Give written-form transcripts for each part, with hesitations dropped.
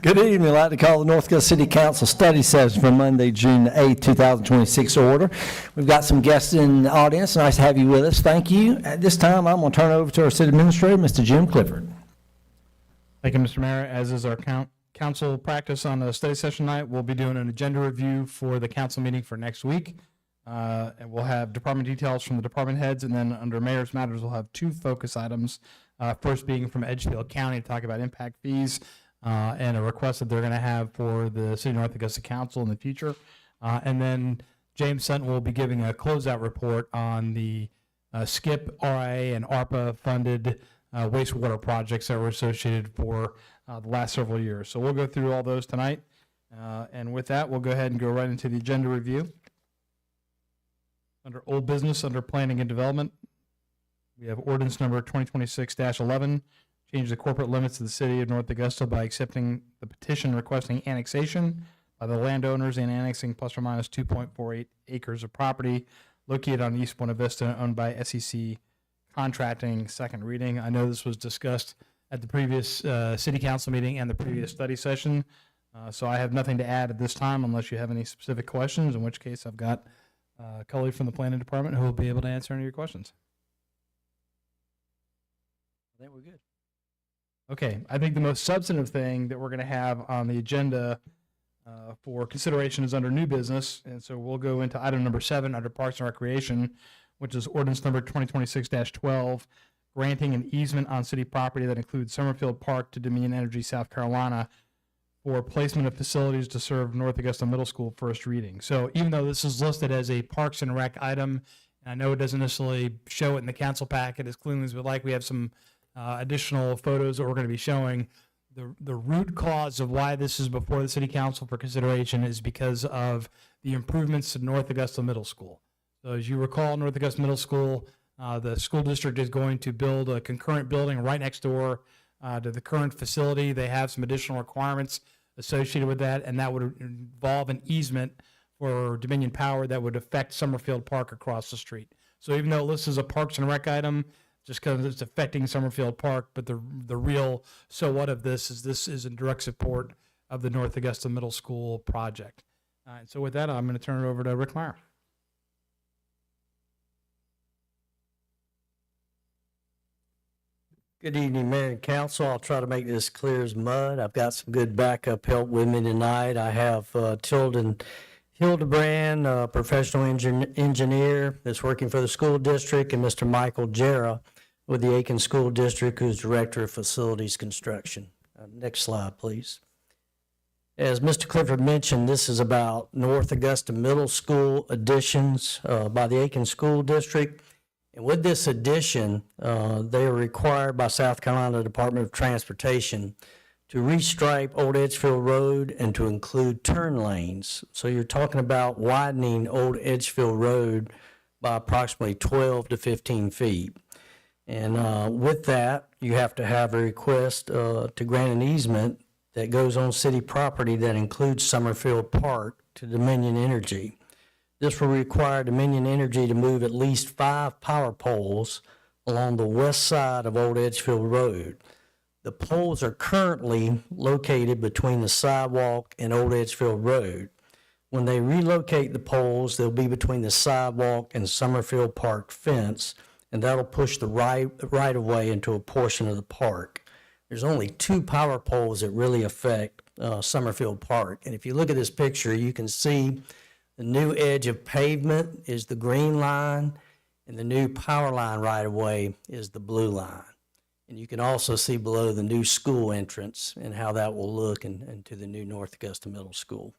Good evening. I'd like to call the North Augusta City Council study session for Monday, June 8, 2026 order. We've got some guests in the audience. Nice to have you with us. Thank you. At this time, I'm going to turn it over to our city administrator, Mr. Jim Clifford. Thank you, Mr. Mayor. As is our council practice on the study session night, we'll be doing an agenda review for the council meeting for next week. And we'll have department details from the department heads, and then under Mayor's Matters, we'll have two focus items. First being from Edgefield County to talk about impact fees and a request that they're going to have for the City of North Augusta Council in the future. And then James Sutton will be giving a closeout report on the SCIP, RIA, and ARPA funded wastewater projects that were associated for the last several years. So we'll go through all those tonight. And with that, we'll go ahead and go right into the agenda review. Under old business, under planning and development, we have ordinance number 2026-11, change the corporate limits of the City of North Augusta by accepting the petition requesting annexation by the landowners and annexing plus or minus 2.48 acres of property located on East Buena Vista owned by SEC Contracting. Second reading. I know this was discussed at the previous city council meeting and the previous study session, so I have nothing to add at this time unless you have any specific questions, in which case I've got a colleague from the planning department who will be able to answer any of your questions. I think we're good. Okay, I think the most substantive thing that we're going to have on the agenda for consideration is under new business, and so we'll go into item number 7 under Parks and Recreation, which is ordinance number 2026-12, granting an easement on city property that includes Summerfield Park to Dominion Energy South Carolina for placement of facilities to serve North Augusta Middle School, first reading. So even though this is listed as a Parks and Rec item, and I know it doesn't necessarily show it in the council packet as cleanly as we'd like, we have some additional photos that we're going to be showing. The root cause of why this is before the city council for consideration is because of the improvements to North Augusta Middle School. So as you recall, North Augusta Middle School, the school district is going to build a concurrent building right next door to the current facility. They have some additional requirements associated with that, and that would involve an easement for Dominion Power that would affect Summerfield Park across the street. So even though this is a Parks and Rec item, just because it's affecting Summerfield Park, but the real so what of this is in direct support of the North Augusta Middle School project. And so with that, I'm going to turn it over to Rick Meyer. Good evening, Mayor and Council. I'll try to make this clear as mud. I've got some good backup help with me tonight. I have Tilden Hildebrand, a professional engineer that's working for the school district, and Mr. Michael Jarrah with the Aiken School District, who's Director of Facilities Construction. Next slide, please. As Mr. Clifford mentioned, this is about North Augusta Middle School additions by the Aiken School District. And with this addition, they are required by South Carolina Department of Transportation to restripe Old Edgefield Road and to include turn lanes. So you're talking about widening Old Edgefield Road by approximately 12 to 15 feet. And with that, you have to have a request to grant an easement that goes on city property that includes Summerfield Park to Dominion Energy. This will require Dominion Energy to move at least 5 power poles along the west side of Old Edgefield Road. The poles are currently located between the sidewalk and Old Edgefield Road. When they relocate the poles, they'll be between the sidewalk and Summerfield Park fence, and that'll push the right of way into a portion of the park. There's only 2 power poles that really affect Summerfield Park. And if you look at this picture, you can see the new edge of pavement is the green line, and the new power line right of way is the blue line. And you can also see below the new school entrance and how that will look into the new North Augusta Middle School.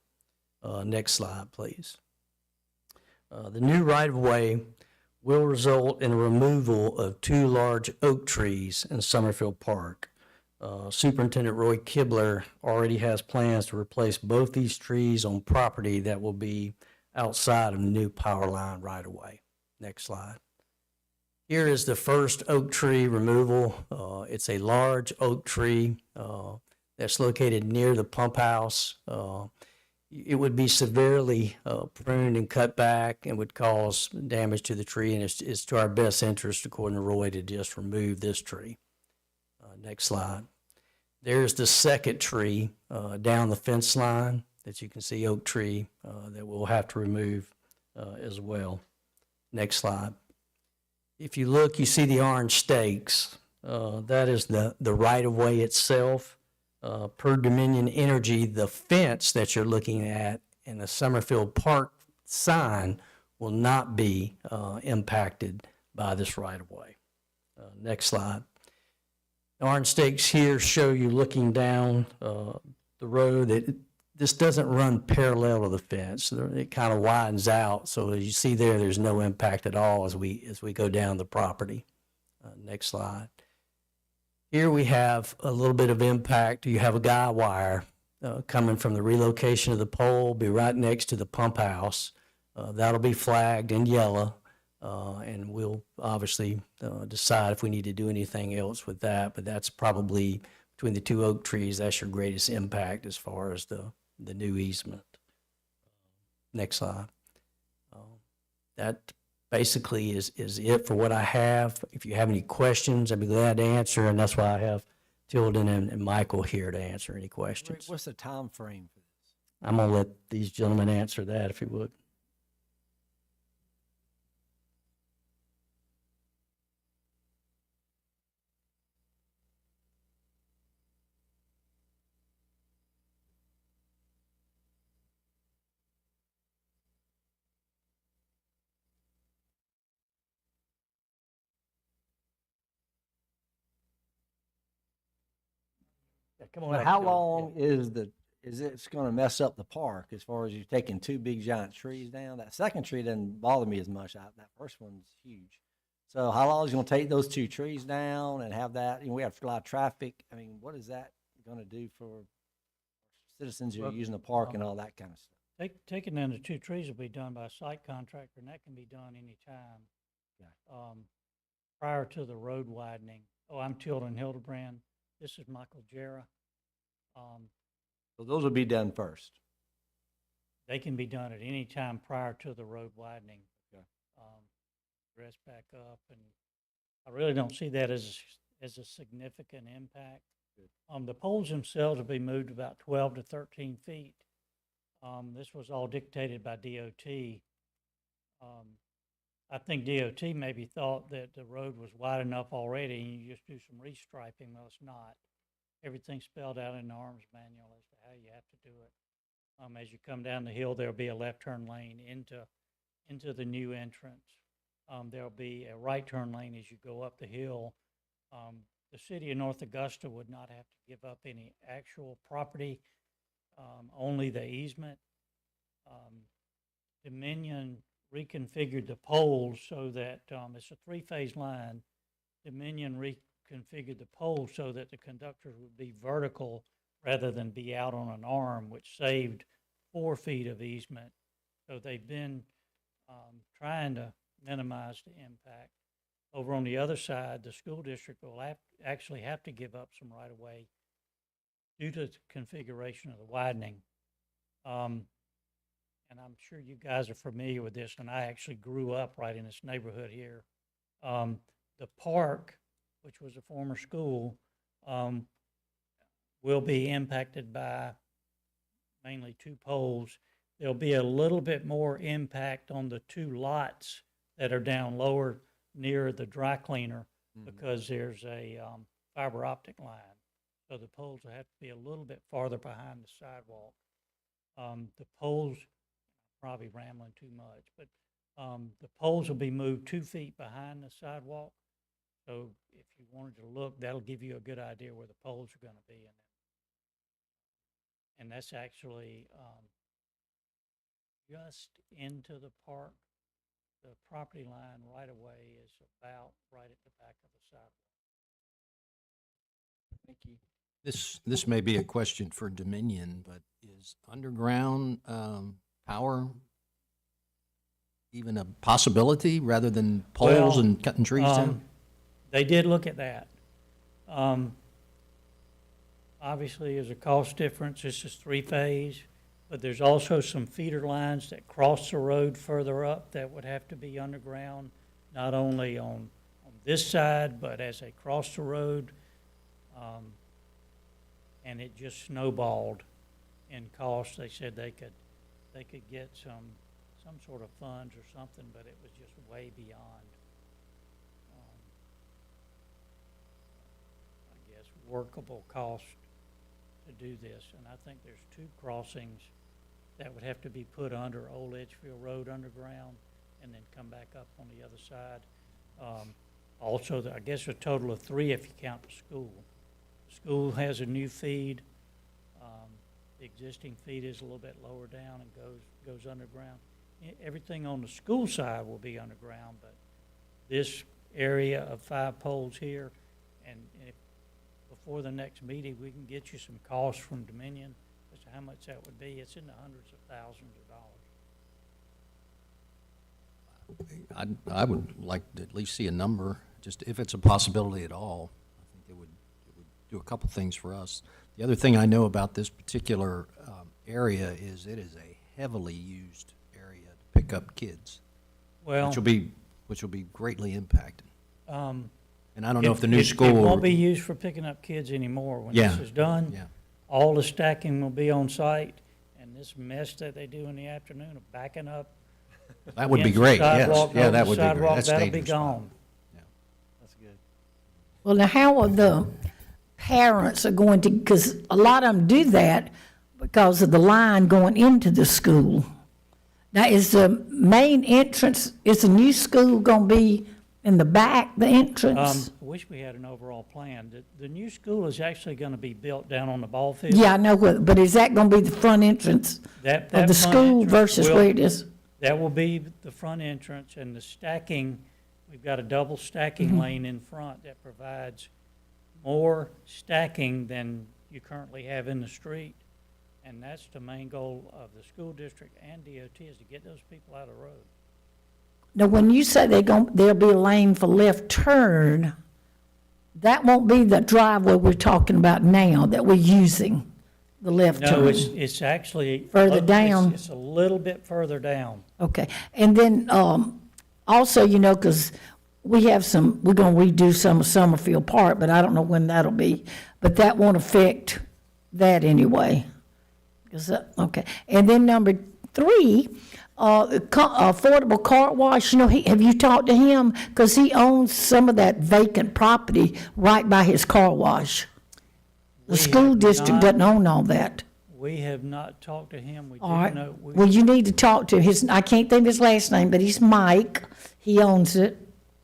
Next slide, please. The new right of way will result in a removal of 2 large oak trees in Summerfield Park. Superintendent Roy Kibler already has plans to replace both these trees on property that will be outside of the new power line right away. Next slide. Here is the first oak tree removal. It's a large oak tree that's located near the pump house. It would be severely pruned and cut back and would cause damage to the tree, and it's to our best interest, according to Roy, to just remove this tree. Next slide. There's the second tree down the fence line that you can see, oak tree, that we'll have to remove as well. Next slide. If you look, you see the orange stakes. That is the right-of-way itself. Per Dominion Energy, the fence that you're looking at and the Summerfield Park sign will not be impacted by this right-of-way. Next slide. The orange stakes here show you looking down the road. This doesn't run parallel to the fence. It kind of widens out, so as you see there, there's no impact at all as we go down the property. Next slide. Here we have a little bit of impact. You have a guy wire coming from the relocation of the pole, be right next to the pump house. That'll be flagged in yellow, and we'll obviously decide if we need to do anything else with that, but that's probably, between the two oak trees, that's your greatest impact as far as the new easement. Next slide. That basically is it for what I have. If you have any questions, I'd be glad to answer, and that's why I have Tilden and Michael here to answer any questions. What's the time frame for this? I'm gonna let these gentlemen answer that if you would. Yeah, come on But up, how Tilden. long is it's gonna mess up the park as far as you taking two big giant trees down? That second tree doesn't bother me as much. That first one's huge. So how long is it gonna take those two trees down and have that, we have a lot of traffic. I mean, what is that gonna do for citizens who are Well, using the park and all that kind of stuff? Taking down the two trees will be done by a site contractor, and that can be done anytime. Okay. Prior to the road widening. Oh, I'm Tilden Hildebrand. This is Michael Jarrah. So those will be done first. They can be done at any time prior to the road widening. Okay. Dress back up, and I really don't see that as a significant impact. Good. The poles themselves will be moved about 12 to 13 feet. This was all dictated by DOT. I think DOT maybe thought that the road was wide enough already and you just do some restriping. Well, it's not. Everything's spelled out in the arms manual as to how you have to do it. As you come down the hill, there'll be a left turn lane into the new entrance. There'll be a right turn lane as you go up the hill. The city of North Augusta would not have to give up any actual property, only the easement. Dominion reconfigured the poles so that it's a three-phase line. Dominion reconfigured the poles so that the conductors would be vertical rather than be out on an arm, which saved 4 feet of easement. So they've been trying to minimize the impact. Over on the other side, the school district will actually have to give up some right-of-way due to the configuration of the widening. And I'm sure you guys are familiar with this, and I actually grew up right in this neighborhood here. The park, which was a former school, will be impacted by mainly two poles. There'll be a little bit more impact on the two lots that are down lower near the dry cleaner because there's a fiber optic line. So the poles will have to be a little bit farther behind the sidewalk. The poles, probably rambling too much, but the poles will be moved 2 feet behind the sidewalk. So if you wanted to look, that'll give you a good idea where the poles are going to be. And that's actually just into the park. The property line right away is about right at the back of the sidewalk. Thank you. This may be a question for Dominion, but is underground power even a possibility rather than poles Well, and cutting trees down? They did look at that. Obviously, there's a cost difference. This is three-phase, but there's also some feeder lines that cross the road further up that would have to be underground, not only on this side, but as they cross the road. and it just snowballed in cost. They said they could get some sort of funds or something, but it was just way beyond, I guess, workable cost to do this. And I think there's 2 crossings that would have to be put under Old Edgefield Road underground and then come back up on the other side. Also, I guess a total of 3 if you count the school. The school has a new feed. The existing feed is a little bit lower down and goes underground. Everything on the school side will be underground, but this area of 5 poles here, and if before the next meeting, we can get you some costs from Dominion as to how much that would be. It's in the hundreds of thousands of dollars. I would like to at least see a number, just if it's a possibility at all. I think it would do a couple things for us. The other thing I know about this particular area is it is a heavily used area to pick up kids, Well, which will be greatly impacted. um, And I don't know if the new it school. won't be used for picking up kids anymore. When Yeah, this is done, yeah. all the stacking will be on site, and this mess that they do in the afternoon of backing up. That would be against the great, yes. sidewalk, Yeah, over that the would be great. sidewalk, That's that'll be dangerous spot. gone. Well, now how are the parents are going to, because a lot of them do that because of the line going into the school. Now, is the main entrance, is the new school going to be in the back, the entrance? I wish we had an overall plan. The new school is actually gonna be built down on the ball field. Yeah, I know what, but is that going to be the front entrance That of front the school entrance versus will- where it is? That will be the front entrance, and the stacking, we've got a double stacking lane in front that provides more stacking than you currently have in the street. And that's the main goal of the school district and DOT, is to get those people out of the road. Now, when you say there'll be a lane for left turn, that won't be the driveway we're talking about now that we're using, the left turn? No, it's actually. Further it's- down? It's a little bit further down. Okay, and then, also, you know, because we're gonna redo some of Summerfield Park, but I don't know when that'll be, but that won't affect that anyway. Okay, and then number 3, affordable car wash, you know, have you talked to him? Because he owns some of that vacant property right by his car wash. The We school have district not- doesn't own all that. We have not talked to him. We All do right, know. well, you need to talk to I can't think of his last name, but he's Mike, he owns it.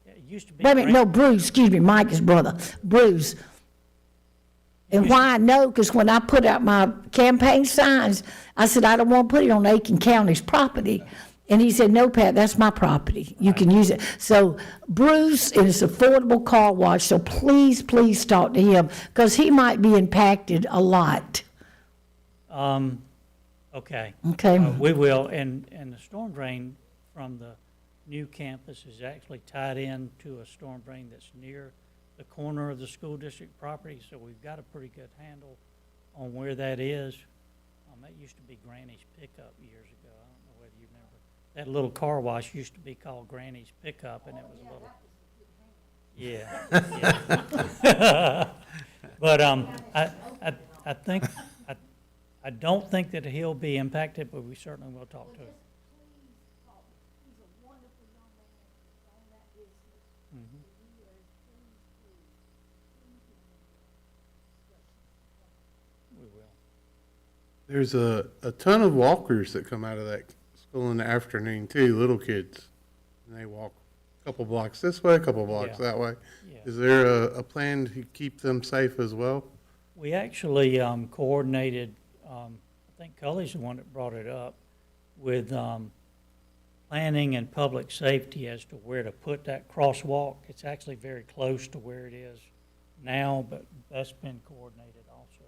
It used to be. Wait a minute, no, Bruce, excuse me, Mike is brother, Bruce. And why I know, because when I put out my campaign signs, I said, I don't want to put it on Aiken County's property. And he said, no, Pat, that's my property, you can use it. So Bruce, it is affordable car wash, so please, please talk to him, because he might be impacted a lot, Okay. okay? We will, and the storm drain from the new campus is actually tied in to a storm drain that's near the corner of the school district property, so we've got a pretty good handle on where that is. That used to be Granny's Pickup years ago. I don't know whether you remember. That little car wash used to be called Granny's Pickup, and it was a little. Yeah. But, I think, I don't think that he'll be impacted, but we certainly will talk to him. We will. There's a ton of walkers that come out of that school in the afternoon too, little kids. And they walk a couple blocks this way, a couple blocks Yeah. that way. Yeah. Is there a plan to keep them safe as well? We actually coordinated, I think Cully's the one that brought it up, with planning and public safety as to where to put that crosswalk. It's actually very close to where it is now, but that's been coordinated also.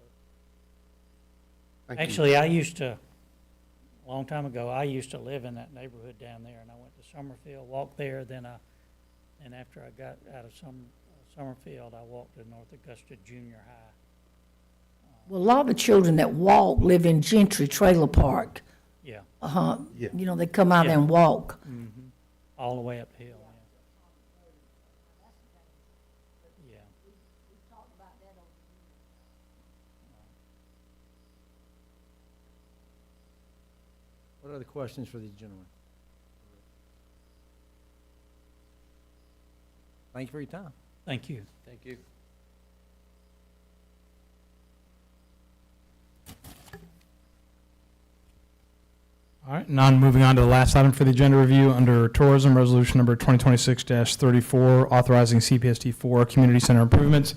Thank you. Actually, I used to, a long time ago, I used to live in that neighborhood down there, and I went to Summerfield, walked there, then after I got out of Summerfield, I walked to North Augusta Junior High. Well, a lot of the children that walk live in Gentry Trailer Park. Yeah, Yeah. You know, they come out there and walk. all the way uphill, yeah. Yeah. What other questions for these gentlemen? Thank you for your time. Thank you. Thank you. All right, now moving on to the last item for the agenda review under tourism, resolution number 2026-34, authorizing CPSD for community center improvements.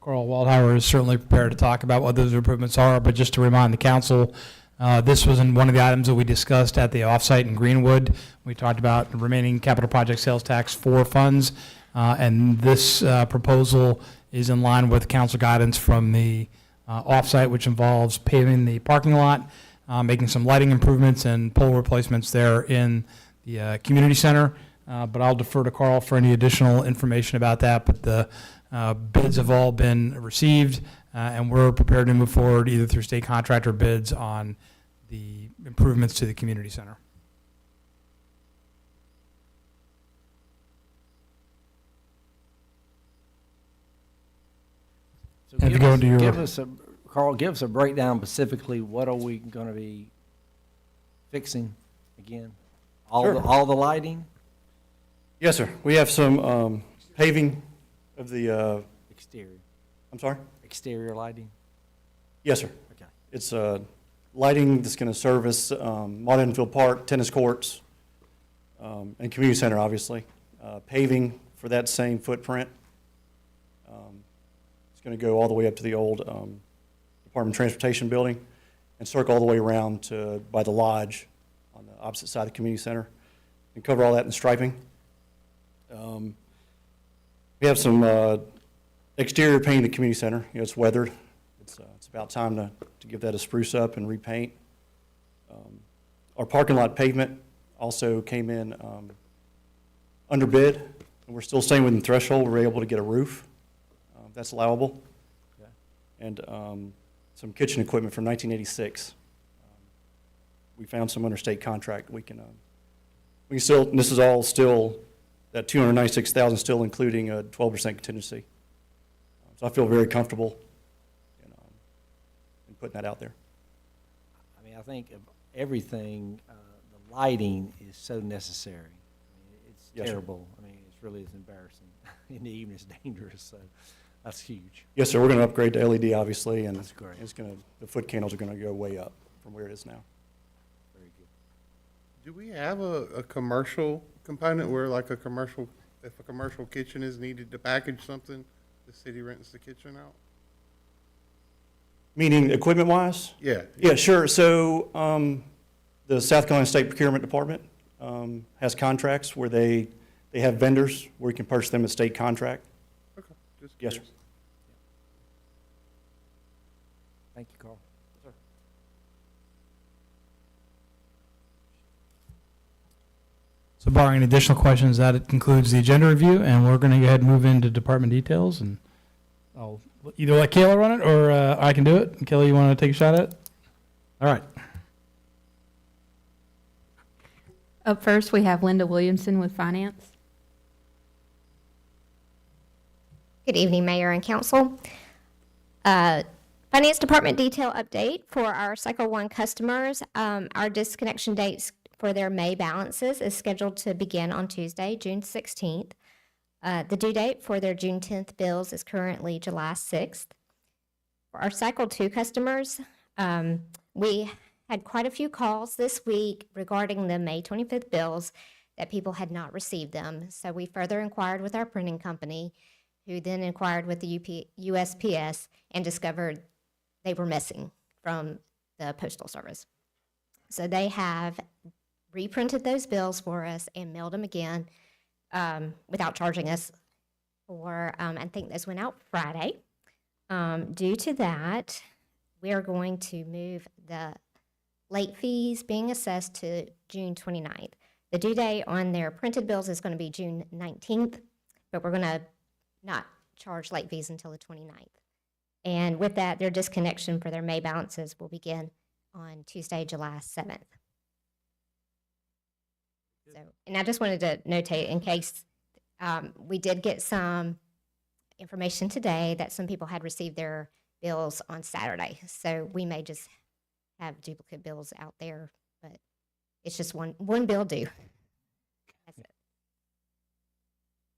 Carl Waldhauer is certainly prepared to talk about what those improvements are, but just to remind the council, this was in one of the items that we discussed at the offsite in Greenwood. We talked about remaining capital project sales tax for funds, and this proposal is in line with council guidance from the offsite, which involves paving the parking lot, making some lighting improvements and pole replacements there in the community center. But I'll defer to Carl for any additional information about that. But the bids have all been received, and we're prepared to move forward either through state contractor bids on the improvements to the community center. So And to give go us- into your- give us a, Carl, give us a breakdown specifically, what are we gonna be fixing again? Sure. All the lighting? Yes, sir. We have some paving of the, Exterior, I'm sorry? exterior lighting? Yes, sir. Okay. It's lighting that's going to service Martin Enfield Park, tennis courts, and community center, obviously. Paving for that same footprint. It's going to go all the way up to the old Department of Transportation building and circle all the way around to by the lodge on the opposite side of the community center and cover all that in striping. We have some exterior paint in the community center. You know, it's weathered. It's about time to give that a spruce up and repaint. Our parking lot pavement also came in under bid, and we're still staying within threshold. We're able to get a roof. That's allowable. Okay. And some kitchen equipment from 1986. We found some under state contract. We can still, and this is all still, that 296,000 still including a 12% contingency. So I feel very comfortable in putting that out there. I mean, I think of everything, the lighting is so necessary. I mean, it's Yes, sir. terrible. I mean, it's really is embarrassing. In the evening, it's dangerous, so that's huge. Yes, sir, we're going to upgrade to LED, obviously, and That's great. it's going to, the foot candles are going to go way up from where it is now. Very good. Do we have a commercial component where like if a commercial kitchen is needed to package something, the city rents the kitchen out? Meaning equipment-wise? Yeah. Yeah, sure. So the South Carolina State Procurement Department has contracts where they have vendors where you can purchase them at state contract. Okay, just Yes, sir. curious. Thank you, Carl. So barring any additional questions, that concludes the agenda review, and we're going to go ahead and move into department details, and I'll either let Kayla run it, or I can do it. Kayla, you want to take a shot at it? All right. Up first, we have Linda Williamson with Finance. Good evening, Mayor and Council. Finance Department detail update for our Cycle 1 customers. Our disconnection dates for their May balances is scheduled to begin on Tuesday, June 16th. The due date for their June 10th bills is currently July 6th. For our Cycle 2 customers, we had quite a few calls this week regarding the May 25th bills that people had not received them. So we further inquired with our printing company, who then inquired with the USPS and discovered they were missing from the Postal Service. So they have reprinted those bills for us and mailed them again without charging us for, I think those went out Friday. Due to that, we are going to move the late fees being assessed to June 29th. The due date on their printed bills is going to be June 19th, but we're going to not charge late fees until the 29th. And with that, their disconnection for their May balances will begin on Tuesday, July 7th. So, and I just wanted to notate in case we did get some information today that some people had received their bills on Saturday. So we may just have duplicate bills out there, but It's just one bill due. That's it.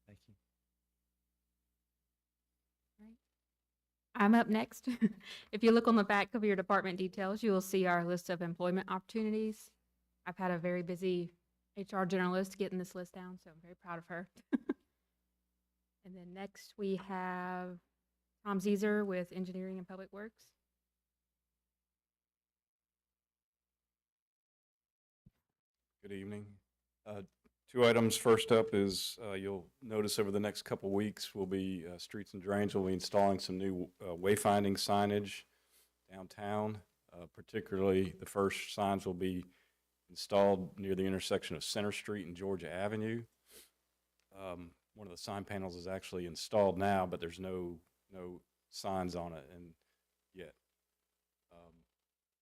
Thank you. I'm up next. If you look on the back of your department details, you will see our list of employment opportunities. I've had a very busy HR generalist getting this list down, so I'm very proud of her. And then next we have Tom Zeser with Engineering and Public Works. Good evening. Two items. First up is you'll notice over the next couple weeks we'll be Streets and Drains will be installing some new wayfinding signage downtown. Particularly, the first signs will be installed near the intersection of Center Street and Georgia Avenue. One of the sign panels is actually installed now, but there's no signs on it yet.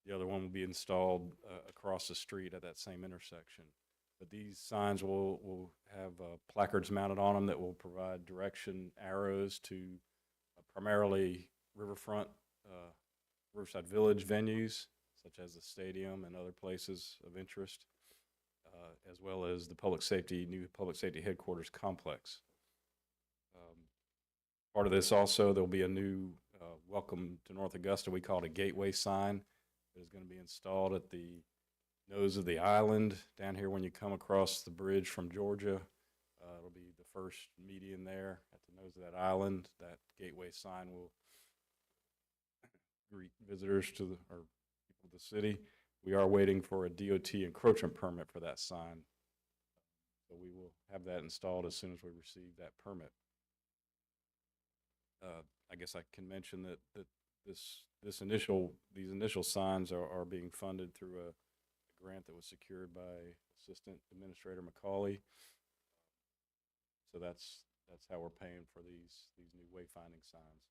The other one will be installed across the street at that same intersection. But these signs will have placards mounted on them that will provide direction arrows to primarily riverfront, Riverside Village venues, such as the stadium and other places of interest, as well as the new public safety headquarters complex. Part of this also, there'll be a new welcome to North Augusta, we call it a gateway sign, that is going to be installed at the nose of the island down here when you come across the bridge from Georgia. It'll be the first median there at the nose of that island. That gateway sign will greet visitors or people of the city. We are waiting for a DOT encroachment permit for that sign. So we will have that installed as soon as we receive that permit. I guess I can mention that these initial signs are being funded through a grant that was secured by Assistant Administrator McCauley. So that's how we're paying for these new wayfinding signs.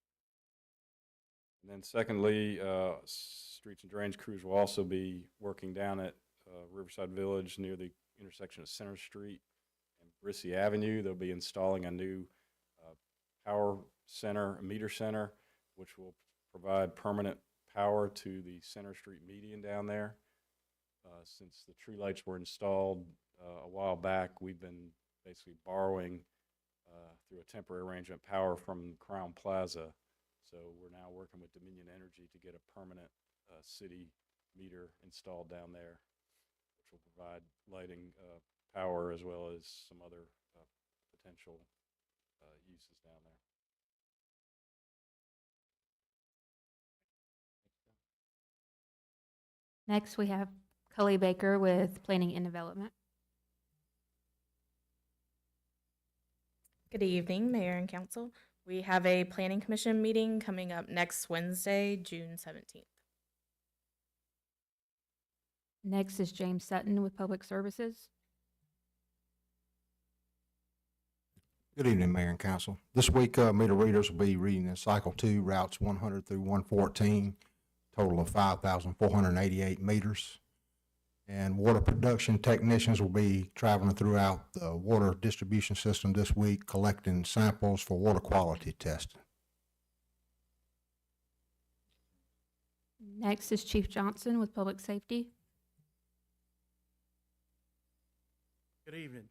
And then secondly, Streets and Drains crews will also be working down at Riverside Village near the intersection of Center Street and Brissy Avenue. They'll be installing a new power center, a meter center, which will provide permanent power to the Center Street median down there. Since the tree lights were installed a while back, we've been basically borrowing through a temporary arrangement power from Crown Plaza. So we're now working with Dominion Energy to get a permanent city meter installed down there, which will provide lighting power as well as some other potential uses down there. Next, we have Cully Baker with Planning and Development. Good evening, Mayor and Council. We have a Planning Commission meeting coming up next Wednesday, June 17th. Next is James Sutton with Public Services. Good evening, Mayor and Council. This week, meter readers will be reading in Cycle 2, routes 100 through 114, total of 5,488 meters. And water production technicians will be traveling throughout the water distribution system this week, collecting samples for water quality testing. Next is Chief Johnson with Public Safety. Good evening.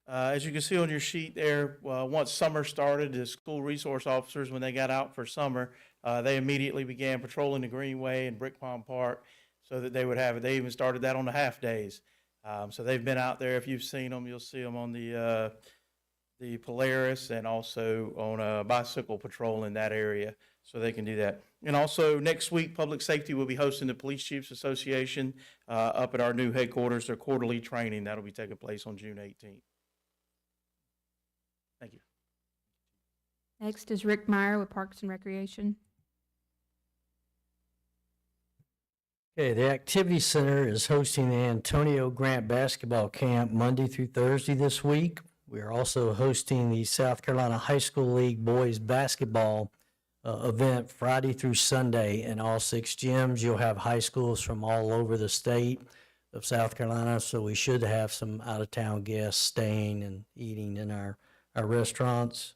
As you can see on your sheet there, once summer started, the school resource officers, when they got out for summer, they immediately began patrolling the Greenway and Brick Pond Park so that they would have it. They even started that on the half days. So they've been out there. If you've seen them, you'll see them on the Polaris and also on a bicycle patrol in that area, so they can do that. And also next week, Public Safety will be hosting the Police Chiefs Association up at our new headquarters, their quarterly training. That'll be taking place on June 18th. Thank you. Next is Rick Meyer with Parks and Recreation. Okay, the Activity Center is hosting the Antonio Grant Basketball Camp Monday through Thursday this week. We are also hosting the South Carolina High School League Boys Basketball event Friday through Sunday in all 6 gyms. You'll have high schools from all over the state of South Carolina, so we should have some out-of-town guests staying and eating in our restaurants.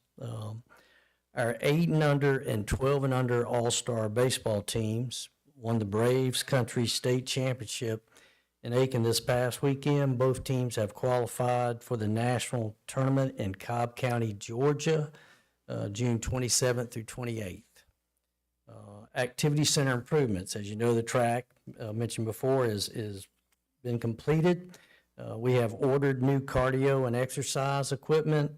Our 8 and under and 12 and under all-star baseball teams won the Braves Country State Championship in Aiken this past weekend. Both teams have qualified for the national tournament in Cobb County, Georgia, June 27th through 28th. Activity center improvements, as you know, the track mentioned before is been completed. We have ordered new cardio and exercise equipment,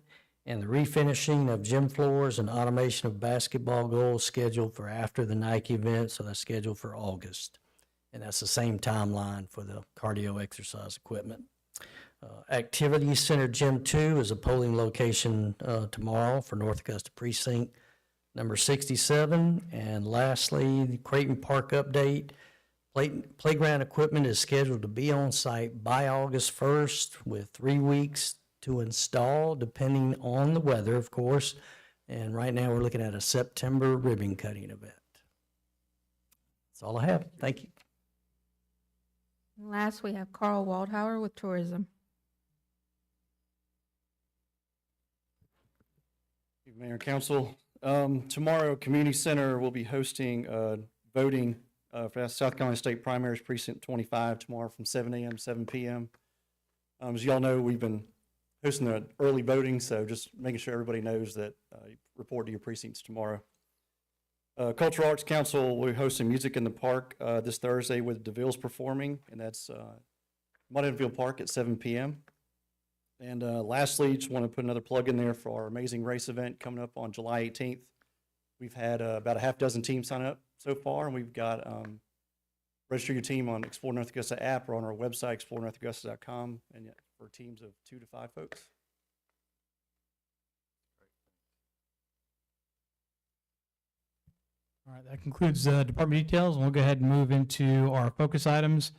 and the refinishing of gym floors and automation of basketball goals scheduled for after the Nike event, so that's scheduled for August. And that's the same timeline for the cardio exercise equipment. Activity Center Gym 2 is a polling location tomorrow for North Augusta Precinct number 67. And lastly, the Creighton Park update. Playground equipment is scheduled to be on site by August 1st with 3 weeks to install, depending on the weather, of course. And right now, we're looking at a September ribbon cutting event. That's all I have. Thank you. Last, we have Carl Waldhauer with tourism. Mayor and Council, tomorrow, Community Center will be hosting voting for the South Carolina State Primaries Precinct 25 tomorrow from 7 a.m. to 7 p.m. As y'all know, we've been hosting the early voting, so just making sure everybody knows that you report to your precincts tomorrow. Cultural Arts Council will be hosting Music in the Park this Thursday with DeVille's performing, and that's Muddenfield Park at 7 p.m. And lastly, just want to put another plug in there for our Amazing Race event coming up on July 18th. We've had about a half dozen teams sign up so far, and we've got register your team on Explore North Augusta app or on our website, explorenorthaugusta.com, and for teams of 2 to 5 folks. All right, that concludes department details, and we'll go ahead and move into our focus items.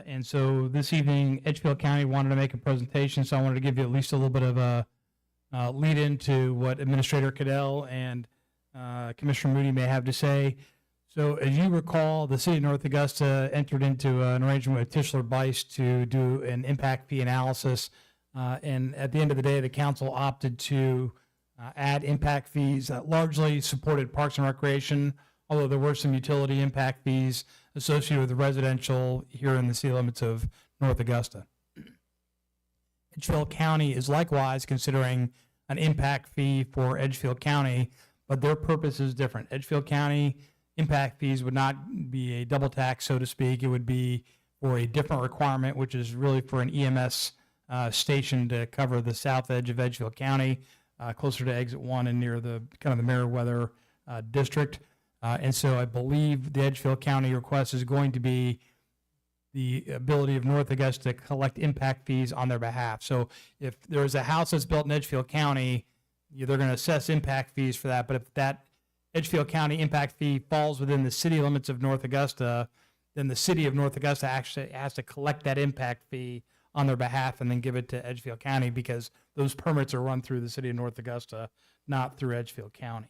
And so this evening, Edgefield County wanted to make a presentation, so I wanted to give you at least a little bit of a lead into what Administrator Cadell and Commissioner Moody may have to say. So as you recall, the city of North Augusta entered into an arrangement with Tischler Bice to do an impact fee analysis. And at the end of the day, the council opted to add impact fees that largely supported Parks and Recreation, although there were some utility impact fees associated with residential here in the city limits of North Augusta. Edgefield County is likewise considering an impact fee for Edgefield County, but their purpose is different. Edgefield County impact fees would not be a double tax, so to speak. It would be for a different requirement, which is really for an EMS station to cover the south edge of Edgefield County, closer to exit 1 and near the kind of the Meriwether district. And so I believe the Edgefield County request is going to be the ability of North Augusta to collect impact fees on their behalf. So if there's a house that's built in Edgefield County, they're going to assess impact fees for that. But if that Edgefield County impact fee falls within the city limits of North Augusta, then the city of North Augusta actually has to collect that impact fee on their behalf and then give it to Edgefield County, because those permits are run through the city of North Augusta, not through Edgefield County.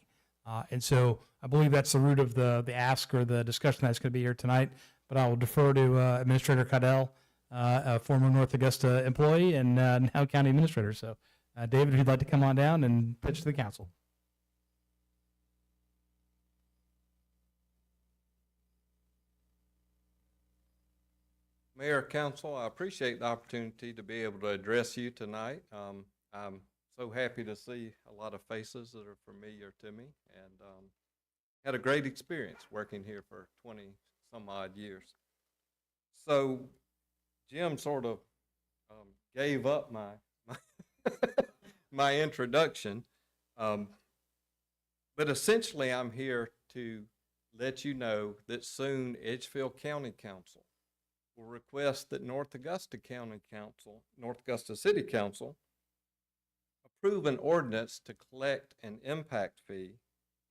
And so I believe that's the root of the ask or the discussion that's going to be here tonight. But I will defer to Administrator Cadell, a former North Augusta employee and now county administrator. So, David, if you'd like to come on down and pitch to the council. Mayor, Council, I appreciate the opportunity to be able to address you tonight. I'm so happy to see a lot of faces that are familiar to me, and had a great experience working here for 20 some odd years. So Jim sort of gave up my introduction, but essentially I'm here to let you know that soon Edgefield County Council will request that North Augusta County Council, North Augusta City Council, approve an ordinance to collect an impact fee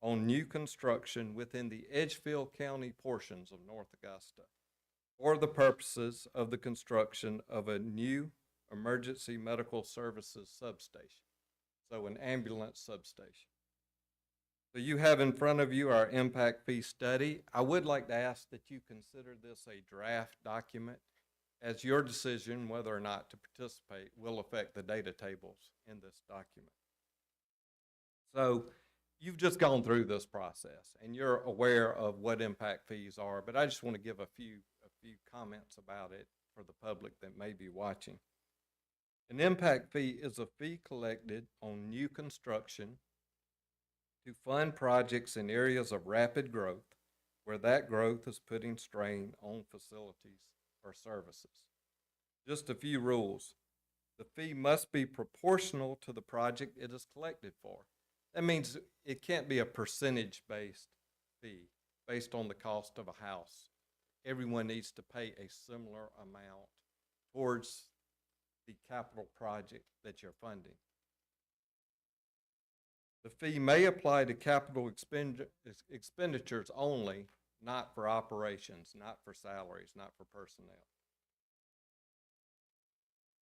on new construction within the Edgefield County portions of North Augusta for the purposes of the construction of a new emergency medical services substation, so an ambulance substation. So you have in front of you our impact fee study. I would like to ask that you consider this a draft document, as your decision whether or not to participate will affect the data tables in this document. So you've just gone through this process and you're aware of what impact fees are, but I just want to give a few comments about it for the public that may be watching. An impact fee is a fee collected on new construction to fund projects in areas of rapid growth where that growth is putting strain on facilities or services. Just a few rules. The fee must be proportional to the project it is collected for. That means it can't be a percentage-based fee based on the cost of a house. Everyone needs to pay a similar amount towards the capital project that you're funding. The fee may apply to capital expenditures only, not for operations, not for salaries, not for personnel.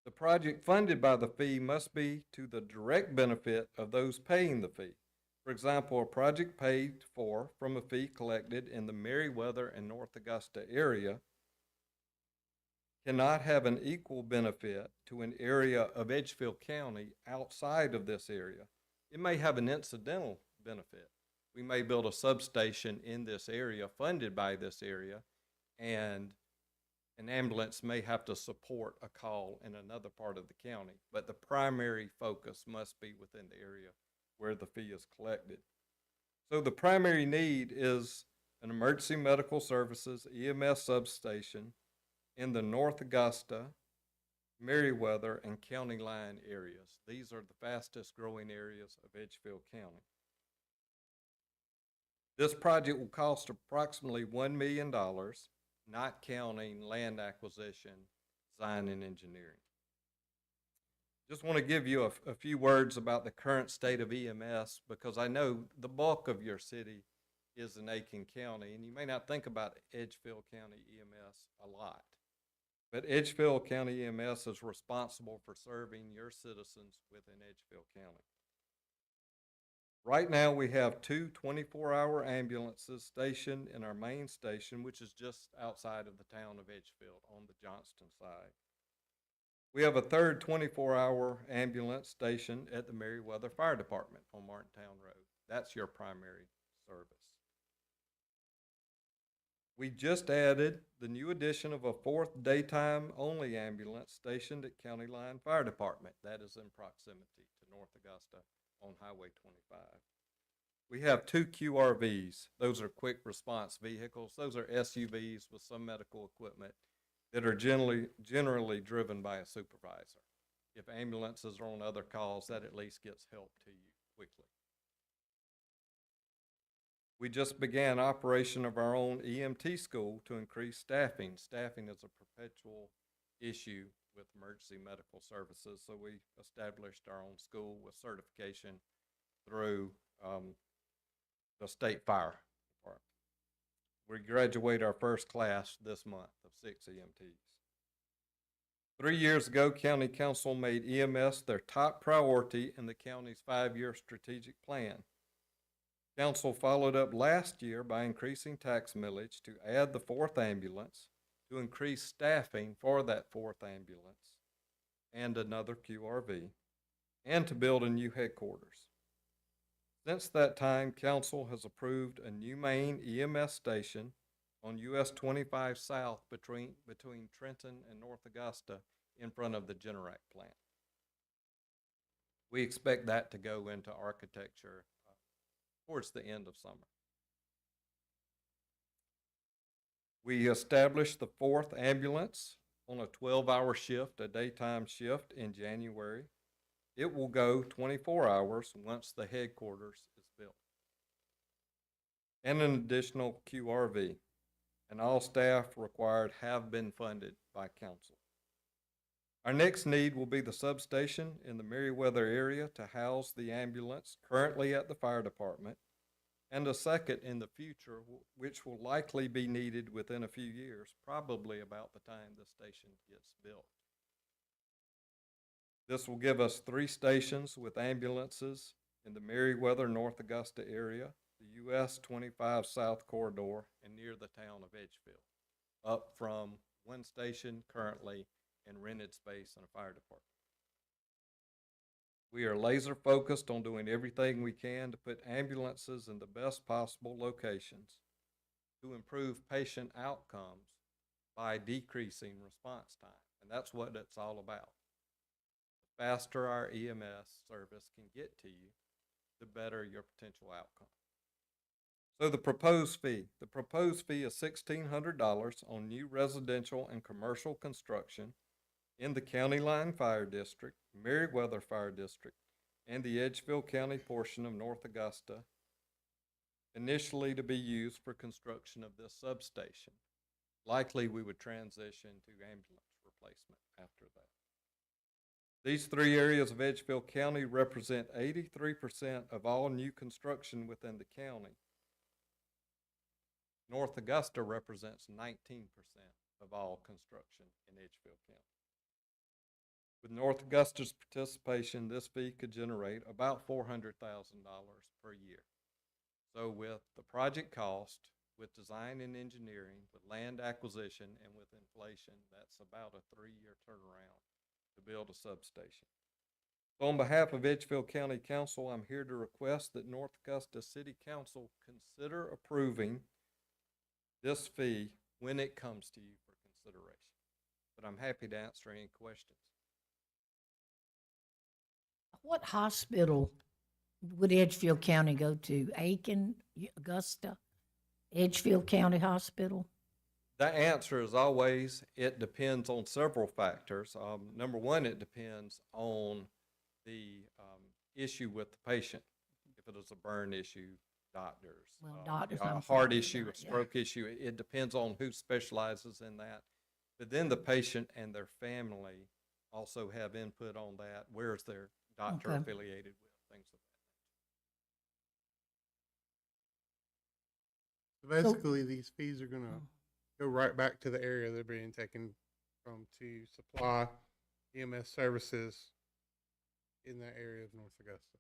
The project funded by the fee must be to the direct benefit of those paying the fee. For example, a project paid for from a fee collected in the Meriwether and North Augusta area cannot have an equal benefit to an area of Edgefield County outside of this area. It may have an incidental benefit. We may build a substation in this area, funded by this area, and an ambulance may have to support a call in another part of the county, but the primary focus must be within the area where the fee is collected. So the primary need is an emergency medical services EMS substation in the North Augusta, Meriwether, and County Line areas. These are the fastest growing areas of Edgefield County. This project will cost approximately $1 million, not counting land acquisition, design, and engineering. Just want to give you a few words about the current state of EMS, because I know the bulk of your city is in Aiken County, and you may not think about Edgefield County EMS a lot. But Edgefield County EMS is responsible for serving your citizens within Edgefield County. Right now, we have two 24-hour ambulances stationed in our main station, which is just outside of the town of Edgefield on the Johnston side. We have a third 24-hour ambulance station at the Meriwether Fire Department on Martintown Road. That's your primary service. We just added the new addition of a fourth daytime-only ambulance stationed at County Line Fire Department. That is in proximity to North Augusta on Highway 25. We have two QRVs. Those are quick response vehicles. Those are SUVs with some medical equipment that are generally driven by a supervisor. If ambulances are on other calls, that at least gets help to you quickly. We just began operation of our own EMT school to increase staffing. Staffing is a perpetual issue with emergency medical services, so we established our own school with certification through the state fire department. We graduate our first class this month of 6 EMTs. 3 years ago, County Council made EMS their top priority in the county's 5-year strategic plan. Council followed up last year by increasing tax millage to add the fourth ambulance, to increase staffing for that fourth ambulance and another QRV, and to build a new headquarters. Since that time, Council has approved a new main EMS station on US 25 South between Trenton and North Augusta in front of the Generac plant. We expect that to go into architecture towards the end of summer. We established the fourth ambulance on a 12-hour shift, a daytime shift in January. It will go 24 hours once the headquarters is built. And an additional QRV. And all staff required have been funded by council. Our next need will be the substation in the Meriwether area to house the ambulance currently at the fire department, and a second in the future, which will likely be needed within a few years, probably about the time the station gets built. This will give us 3 stations with ambulances in the Meriwether, North Augusta area, the US 25 South Corridor, and near the town of Edgefield, up from 1 station currently and rented space in a fire department. We are laser focused on doing everything we can to put ambulances in the best possible locations to improve patient outcomes by decreasing response time. And that's what it's all about. The faster our EMS service can get to you, the better your potential outcome. So the proposed fee is $1,600 on new residential and commercial construction in the County Line Fire District, Meriwether Fire District, and the Edgefield County portion of North Augusta, initially to be used for construction of this substation. Likely we would transition to ambulance replacement after that. These three areas of Edgefield County represent 83% of all new construction within the county. North Augusta represents 19% of all construction in Edgefield County. With North Augusta's participation, this fee could generate about $400,000 per year. So with the project cost, with design and engineering, with land acquisition, and with inflation, that's about a 3-year turnaround to build a substation. So on behalf of Edgefield County Council, I'm here to request that North Augusta City Council consider approving this fee when it comes to you for consideration. But I'm happy to answer any questions. What hospital would Edgefield County go to? Aiken, Augusta, Edgefield County Hospital? The answer is always, it depends on several factors. Number one, it depends on the issue with the patient. If it is a burn issue, doctors. Well, doctors, A I'm heart fine with issue, a that, yeah. stroke issue, it depends on who specializes in that. But then the patient and their family also have input on that. Where's their doctor Okay. affiliated with, things of that. Basically, these fees are gonna go right back to the area they're being taken from to supply EMS services in that area of North Augusta.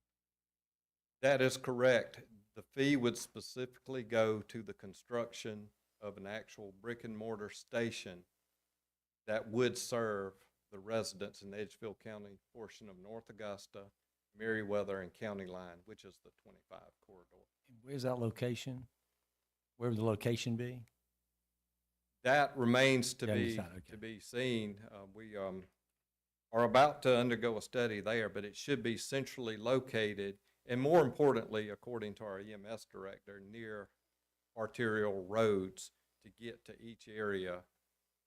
That is correct. The fee would specifically go to the construction of an actual brick and mortar station that would serve the residents in the Edgefield County portion of North Augusta, Meriwether, and County Line, which is the 25 corridor. Where's that location? Where would the location be? That remains to Yeah, you be, decide, okay. to be seen. We are about to undergo a study there, but it should be centrally located, and more importantly, according to our EMS director, near arterial roads to get to each area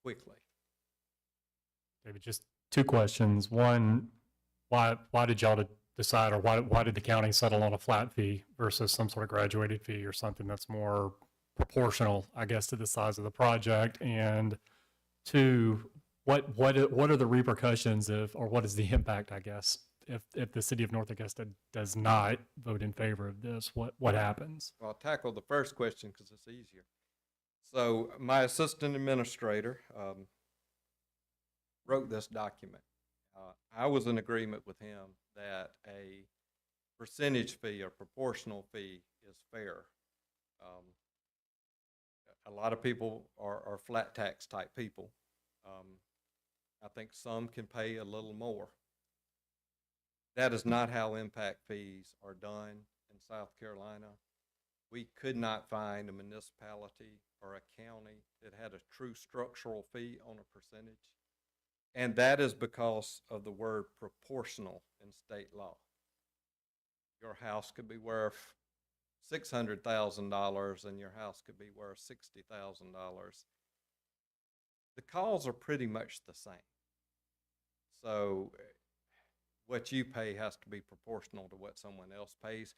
quickly. David, just two questions. One, why did y'all decide, or why did the county settle on a flat fee versus some sort of graduated fee or something that's more proportional, I guess, to the size of the project? And two, what are the repercussions if, or what is the impact, I guess, if the city of North Augusta does not vote in favor of this? What happens? Well, I'll tackle the first question because it's easier. So my assistant administrator wrote this document. I was in agreement with him that a percentage fee or proportional fee is fair. A lot of people are flat tax type people. I think some can pay a little more. That is not how impact fees are done in South Carolina. We could not find a municipality or a county that had a true structural fee on a percentage. And that is because of the word proportional in state law. Your house could be worth $600,000 and your house could be worth $60,000. The calls are pretty much the same. So what you pay has to be proportional to what someone else pays.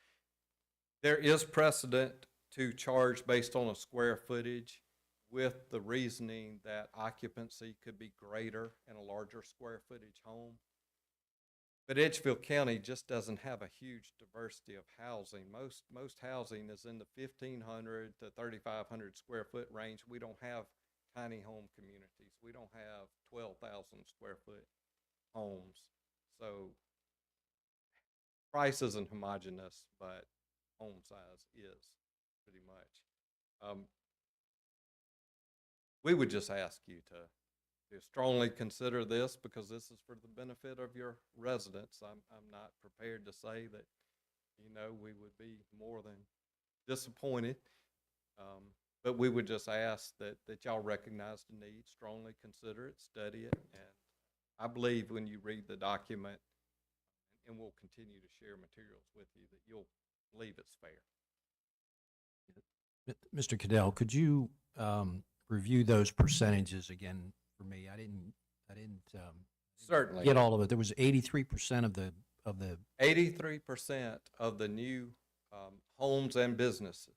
There is precedent to charge based on a square footage, with the reasoning that occupancy could be greater in a larger square footage home. But Edgefield County just doesn't have a huge diversity of housing. Most housing is in the 1,500 to 3,500 square foot range. We don't have tiny home communities. We don't have 12,000 square foot homes. So price isn't homogeneous, but home size is pretty much. We would just ask you to strongly consider this, because this is for the benefit of your residents. I'm not prepared to say that, we would be more than disappointed. But we would just ask that y'all recognize the need, strongly consider it, study it, and I believe when you read the document, and we'll continue to share materials with you, that you'll believe it's fair. Mr. Cadell, could you review those percentages again for me? I didn't Certainly. get all of it. There was 83% of the 83% of the new homes and businesses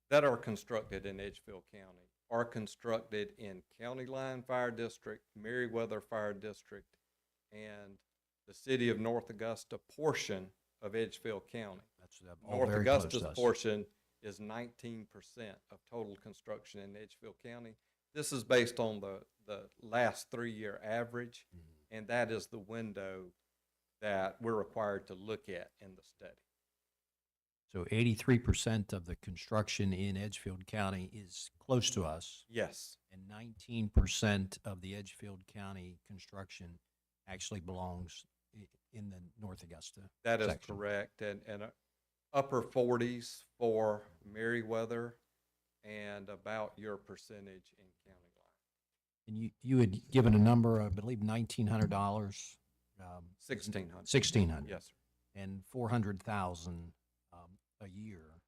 that are constructed in Edgefield County are constructed in County Line Fire District, Meriwether Fire District, and the city of North Augusta portion of Edgefield County. That's all North very close Augusta's to us. portion is 19% of total construction in Edgefield County. This is based on the last 3-year average, and that is the window that we're required to look at in the study. So 83% of the construction in Edgefield County is close to us, Yes, and 19% of the Edgefield County construction actually belongs in the North Augusta that is section. correct, and upper 40s for Meriwether, and about your percentage in County Line. And you had given a number, I believe $1,900. 1,600. 1,600. Yes, sir. And 400,000 a year.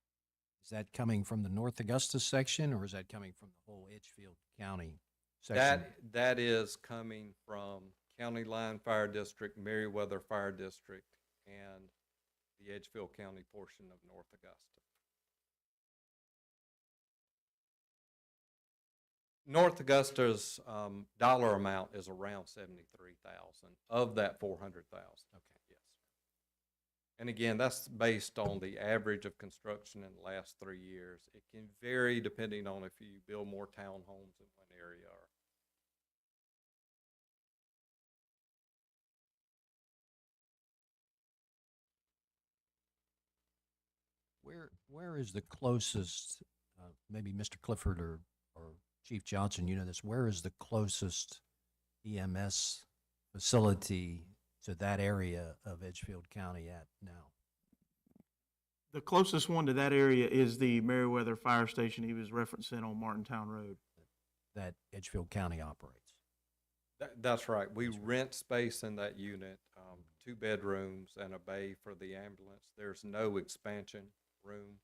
Is that coming from the North Augusta section, or is that coming from the whole Edgefield County section? That is coming from County Line Fire District, Meriwether Fire District, and the Edgefield County portion of North Augusta. North Augusta's dollar amount is around 73,000 of that 400,000. Okay. Yes. And again, that's based on the average of construction in the last 3 years. It can vary depending on if you build more townhomes in one area or. Where is the closest, maybe Mr. Clifford or Chief Johnson, you know this, where is the closest EMS facility to that area of Edgefield County at now? The closest one to that area is the Meriwether Fire Station he was referencing on Martintown Road. That Edgefield County operates? That's right. We rent space in that unit, 2 bedrooms and a bay for the ambulance. There's no expansion room.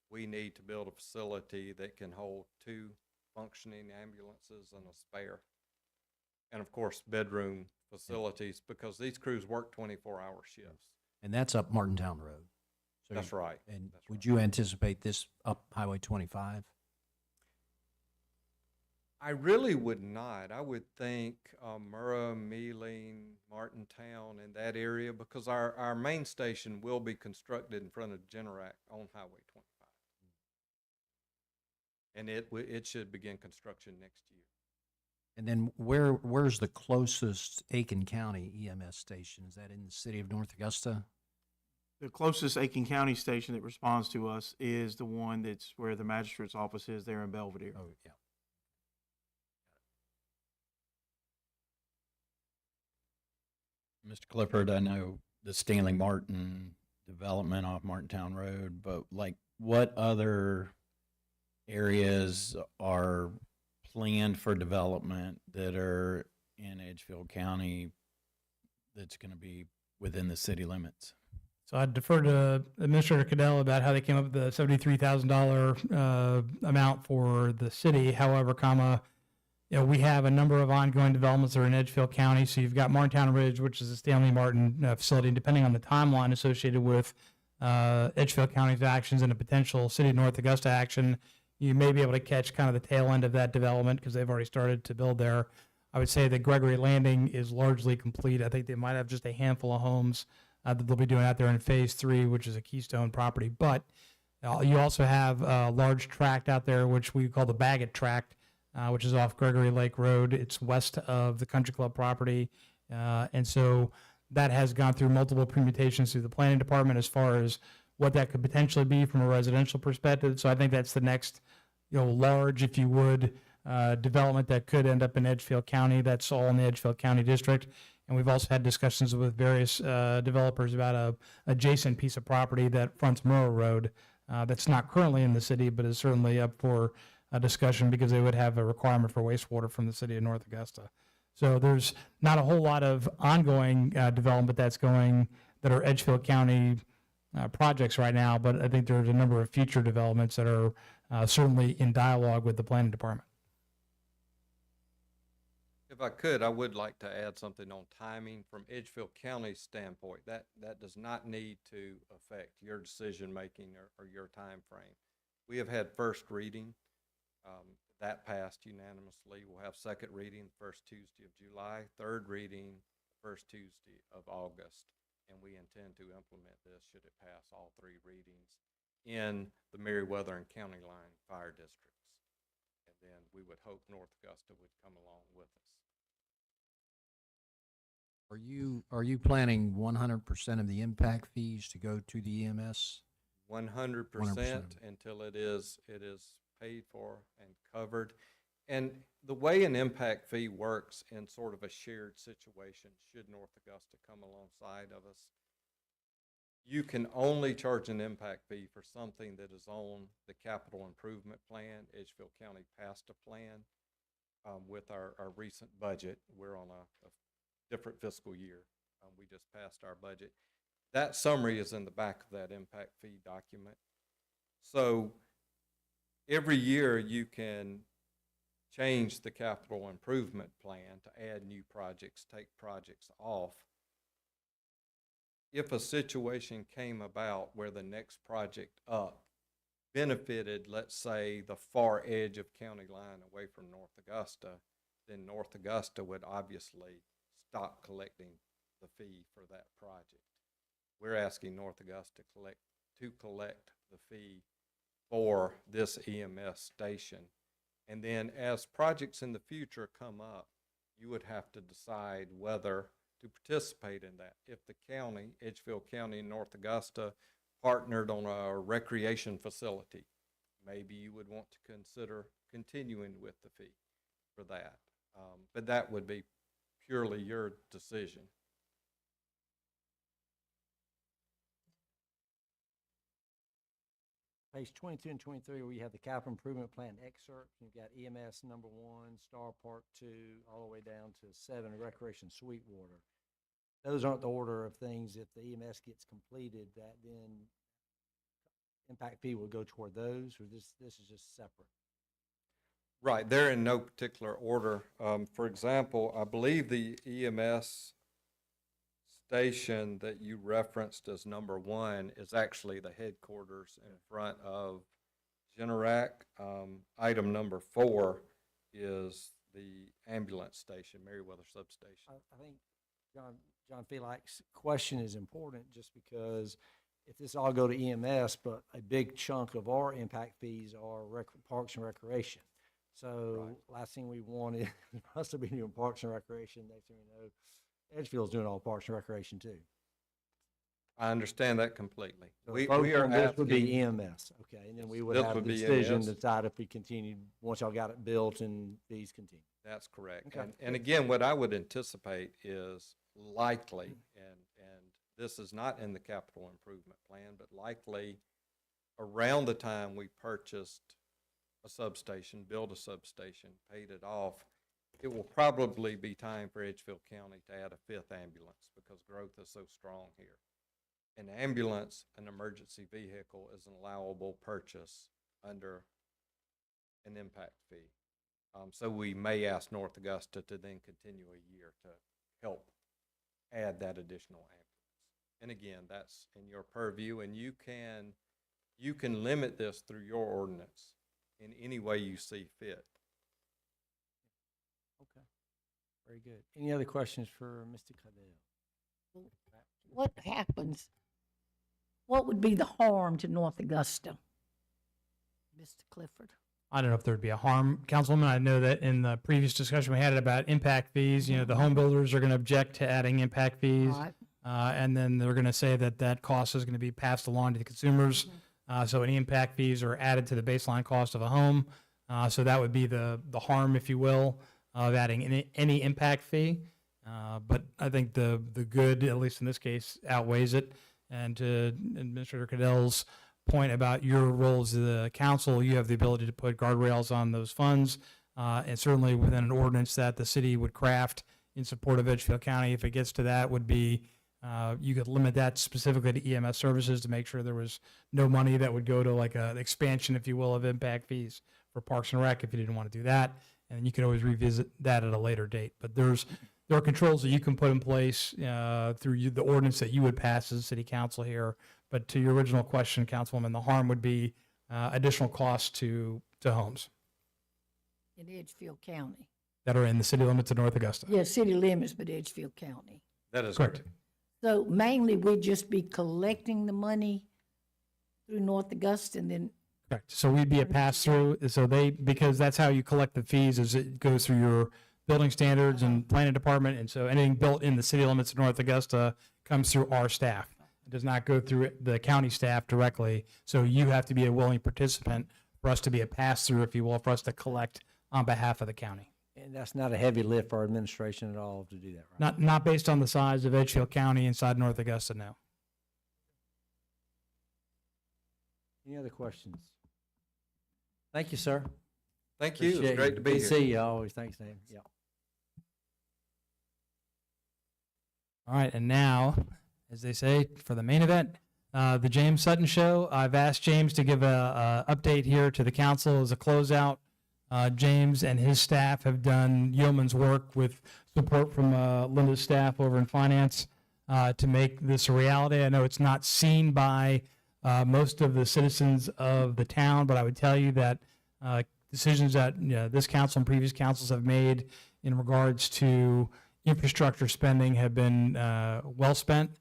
We need to build a facility that can hold 2 functioning ambulances and a spare. And of course, bedroom facilities, because these crews work 24-hour shifts. And that's up Martintown Road? So That's right. And That's would right. you anticipate this up Highway 25? I really would not. I would think Murrah, Mealing, Martintown, in that area, because our main station will be constructed in front of Generac on Highway 25. And it should begin construction next year. And then where's the closest Aiken County EMS station? Is that in the city of North Augusta? The closest Aiken County station that responds to us is the one that's where the magistrate's office is there in Belvedere. Oh, yeah. Mr. Clifford, I know the Stanley Martin development off Martintown Road, but like what other areas are planned for development that are in Edgefield County that's going to be within the city limits? So I'd defer to Administrator Cadell about how they came up with the $73,000 amount for the city. However, we have a number of ongoing developments that are in Edgefield County. So you've got Martintown Ridge, which is a Stanley Martin facility. And depending on the timeline associated with Edgefield County's actions and a potential city of North Augusta action, you may be able to catch kind of the tail end of that development because they've already started to build there. I would say that Gregory Landing is largely complete. I think they might have just a handful of homes that they'll be doing out there in Phase 3, which is a Keystone property. But you also have a large tract out there, which we call the Baggett Tract, which is off Gregory Lake Road. It's west of the Country Club property. And so that has gone through multiple permutations through the planning department as far as what that could potentially be from a residential perspective. So I think that's the next, large, if you would, development that could end up in Edgefield County. That's all in the Edgefield County district. And we've also had discussions with various developers about a adjacent piece of property that fronts Murrah Road that's not currently in the city, but is certainly up for a discussion because they would have a requirement for wastewater from the city of North Augusta. So there's not a whole lot of ongoing development that are Edgefield County projects right now, but I think there's a number of future developments that are certainly in dialogue with the planning department. If I could, I would like to add something on timing from Edgefield County's standpoint. That does not need to affect your decision-making or your time frame. We have had first reading. That passed unanimously. We'll have second reading the first Tuesday of July, third reading first Tuesday of August. And we intend to implement this should it pass all three readings in the Meriwether and County Line fire districts. And then we would hope North Augusta would come along with us. Are you planning 100% of the impact fees to go to the EMS? 100% until it is paid for and covered. And the way an impact fee works in sort of a shared situation, should North Augusta come alongside of us, you can only charge an impact fee for something that is on the capital improvement plan. Edgefield County passed a plan with our recent budget. We're on a different fiscal year. We just passed our budget. That summary is in the back of that impact fee document. So every year you can change the capital improvement plan to add new projects, take projects off. If a situation came about where the next project up benefited, let's say, the far edge of County Line away from North Augusta, then North Augusta would obviously stop collecting the fee for that project. We're asking North Augusta to collect the fee for this EMS station. And then as projects in the future come up, you would have to decide whether to participate in that. If the county, Edgefield County and North Augusta, partnered on a recreation facility, maybe you would want to consider continuing with the fee for that. But that would be purely your decision. Page 22 and 23, where you have the capital improvement plan excerpt, you've got EMS number 1, Star Park 2, all the way down to 7, Recreation Sweetwater. Those aren't the order of things. If the EMS gets completed, that then impact fee will go toward those, or this is just separate? Right, they're in no particular order. For example, I believe the EMS station that you referenced as number 1 is actually the headquarters in front of Generac. Item number 4 is the ambulance station, Meriwether Substation. I think John Felix's question is important just because if this all go to EMS, but a big chunk of our impact fees are Parks and Recreation. So last thing we want is us to be doing Parks and Recreation. Next thing we know, Edgefield's doing all Parks and Recreation too. I understand that completely. So We this are would be asking, EMS, okay, and then we would This have would the be decision EMS. to decide if we continued, once y'all got it built and these continue. that's correct. Okay. And again, what I would anticipate is likely, and this is not in the capital improvement plan, but likely around the time we purchased a substation, built a substation, paid it off, it will probably be time for Edgefield County to add a 5th ambulance because growth is so strong here. An ambulance, an emergency vehicle, is an allowable purchase under an impact fee. So we may ask North Augusta to then continue a year to help add that additional ambulance. And again, that's in your purview, and you can limit this through your ordinance in any way you see fit. Okay, very good. Any other questions for Mr. Cadell? What happens? What would be the harm to North Augusta? Mr. Clifford? I don't know if there'd be a harm, Councilwoman. I know that in the previous discussion we had about impact fees, the home builders are going to object to adding impact fees. Right. And then they're going to say that cost is going to be passed along to the consumers. So any impact fees are added to the baseline cost of a home. So that would be the harm, if you will, of adding any impact fee. But I think the good, at least in this case, outweighs it. And to Administrator Cadell's point about your role as the council, you have the ability to put guardrails on those funds, and certainly within an ordinance that the city would craft in support of Edgefield County, if it gets to that, would be, you could limit that specifically to EMS services to make sure there was no money that would go to like an expansion, if you will, of impact fees for Parks and Rec if you didn't want to do that. And you could always revisit that at a later date. But there are controls that you can put in place through the ordinance that you would pass as a city council here. But to your original question, Councilwoman, the harm would be additional costs to homes In Edgefield County. that are in the city limits of North Augusta. Yeah, city limits, but Edgefield County. That is Correct. So mainly we'd just be collecting the money through North Augusta and then, Correct. So we'd be a pass-through, so because that's how you collect the fees, is it goes through your building standards and planning department, and so anything built in the city limits of North Augusta comes through our staff. It does not go through the county staff directly, so you have to be a willing participant for us to be a pass-through, if you will, for us to collect on behalf of the county. And that's not a heavy lift for our administration at all to do that, right? Not based on the size of Edgefield County inside North Augusta, no. Any other questions? Thank you, sir. Thank you. It's Appreciate great to be Good here. to see you always. Thanks, Dan. Yeah. All right, and now, as they say, for the main event, the James Sutton Show. I've asked James to give a update here to the council as a closeout. James and his staff have done yeoman's work with support from Linda's staff over in finance to make this a reality. I know it's not seen by most of the citizens of the town, but I would tell you that decisions that this council and previous councils have made in regards to infrastructure spending have been well spent.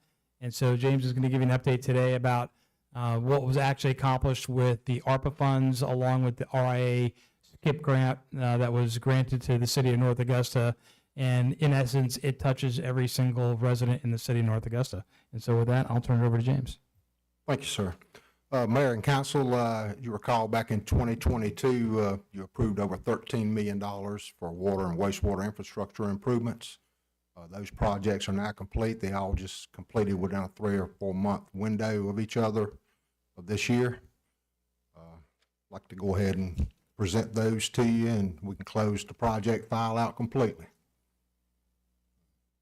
And so James is going to give you an update today about what was actually accomplished with the ARPA funds along with the RIA SKIP grant that was granted to the city of North Augusta. And in essence, it touches every single resident in the city of North Augusta. And so with that, I'll turn it over to James. Thank you, sir. Mayor and council, you recall back in 2022, you approved over $13 million for water and wastewater infrastructure improvements. Those projects are now complete. They all just completed within a 3 or 4 month window of each other of this year. I'd like to go ahead and present those to you, and we can close the project file out completely.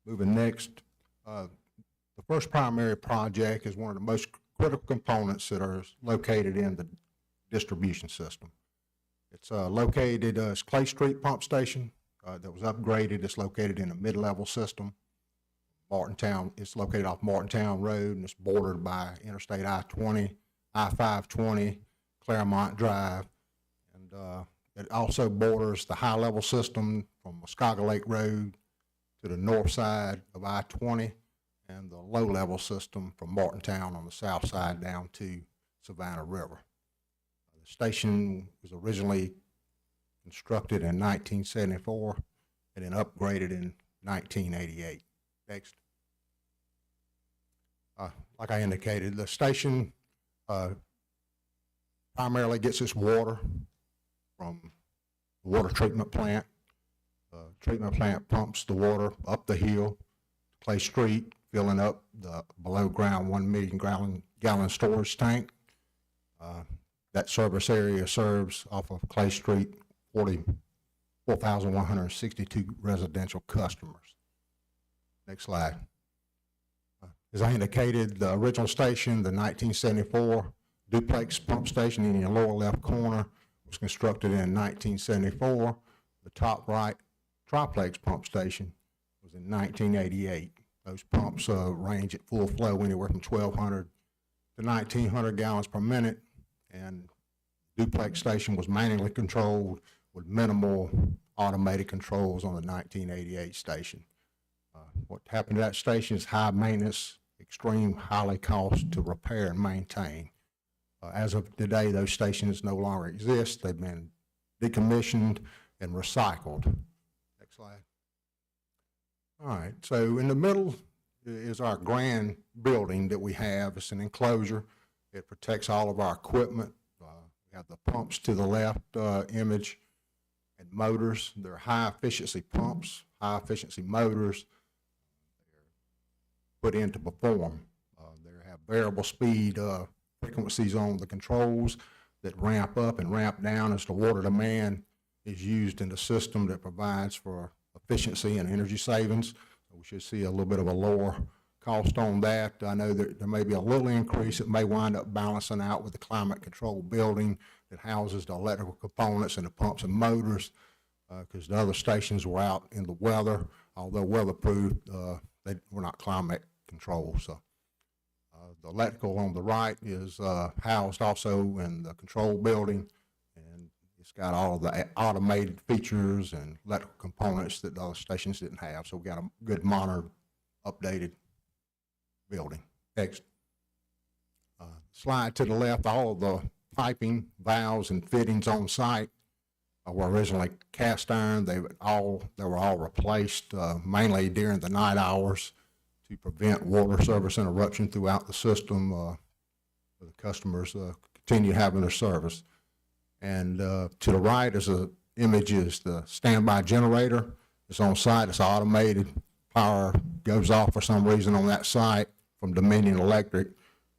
Moving next, the first primary project is one of the most critical components that are located in the distribution system. It's located as Clay Street Pump Station that was upgraded. It's located in a mid-level system. Martintown, it's located off Martintown Road, and it's bordered by Interstate I-20, I-520, Claremont Drive, and it also borders the high-level system from Muskogee Lake Road to the north side of I-20, and the low-level system from Martintown on the south side down to Savannah River. The station was originally constructed in 1974 and then upgraded in 1988. Next. Like I indicated, the station primarily gets its water from the water treatment plant. The treatment plant pumps the water up the hill to Clay Street, filling up the below ground 1 million gallon storage tank. That service area serves off of Clay Street 4,162 residential customers. Next slide. As I indicated, the original station, the 1974 duplex pump station in your lower left corner, was constructed in 1974. The top right triplex pump station was in 1988. Those pumps range at full flow anywhere from 1,200 to 1,900 gallons per minute, and duplex station was manually controlled with minimal automated controls on the 1988 station. What happened to that station is high maintenance, extreme highly cost to repair and maintain. As of today, those stations no longer exist. They've been decommissioned and recycled. Next slide. All right, so in the middle is our grand building that we have. It's an enclosure. It protects all of our equipment. We have the pumps to the left image and motors. They're high efficiency pumps, high efficiency motors. They're put in to perform. They have variable speed frequencies on the controls that ramp up and ramp down as the water demand is used in the system that provides for efficiency and energy savings. We should see a little bit of a lower cost on that. I know that there may be a little increase. It may wind up balancing out with the climate control building that houses the electrical components and the pumps and motors, because the other stations were out in the weather. Although weatherproof, they were not climate controlled. So the electrical on the right is housed also in the control building, and it's got all of the automated features and electrical components that the other stations didn't have. So we got a good modern, updated building. Next. Slide to the left, all of the piping, valves, and fittings on site were originally cast iron. They were all replaced, mainly during the night hours to prevent water service interruption throughout the system. The customers continue having their service. And to the right is the standby generator. It's on site. It's automated. Power goes off for some reason on that site from Dominion Electric.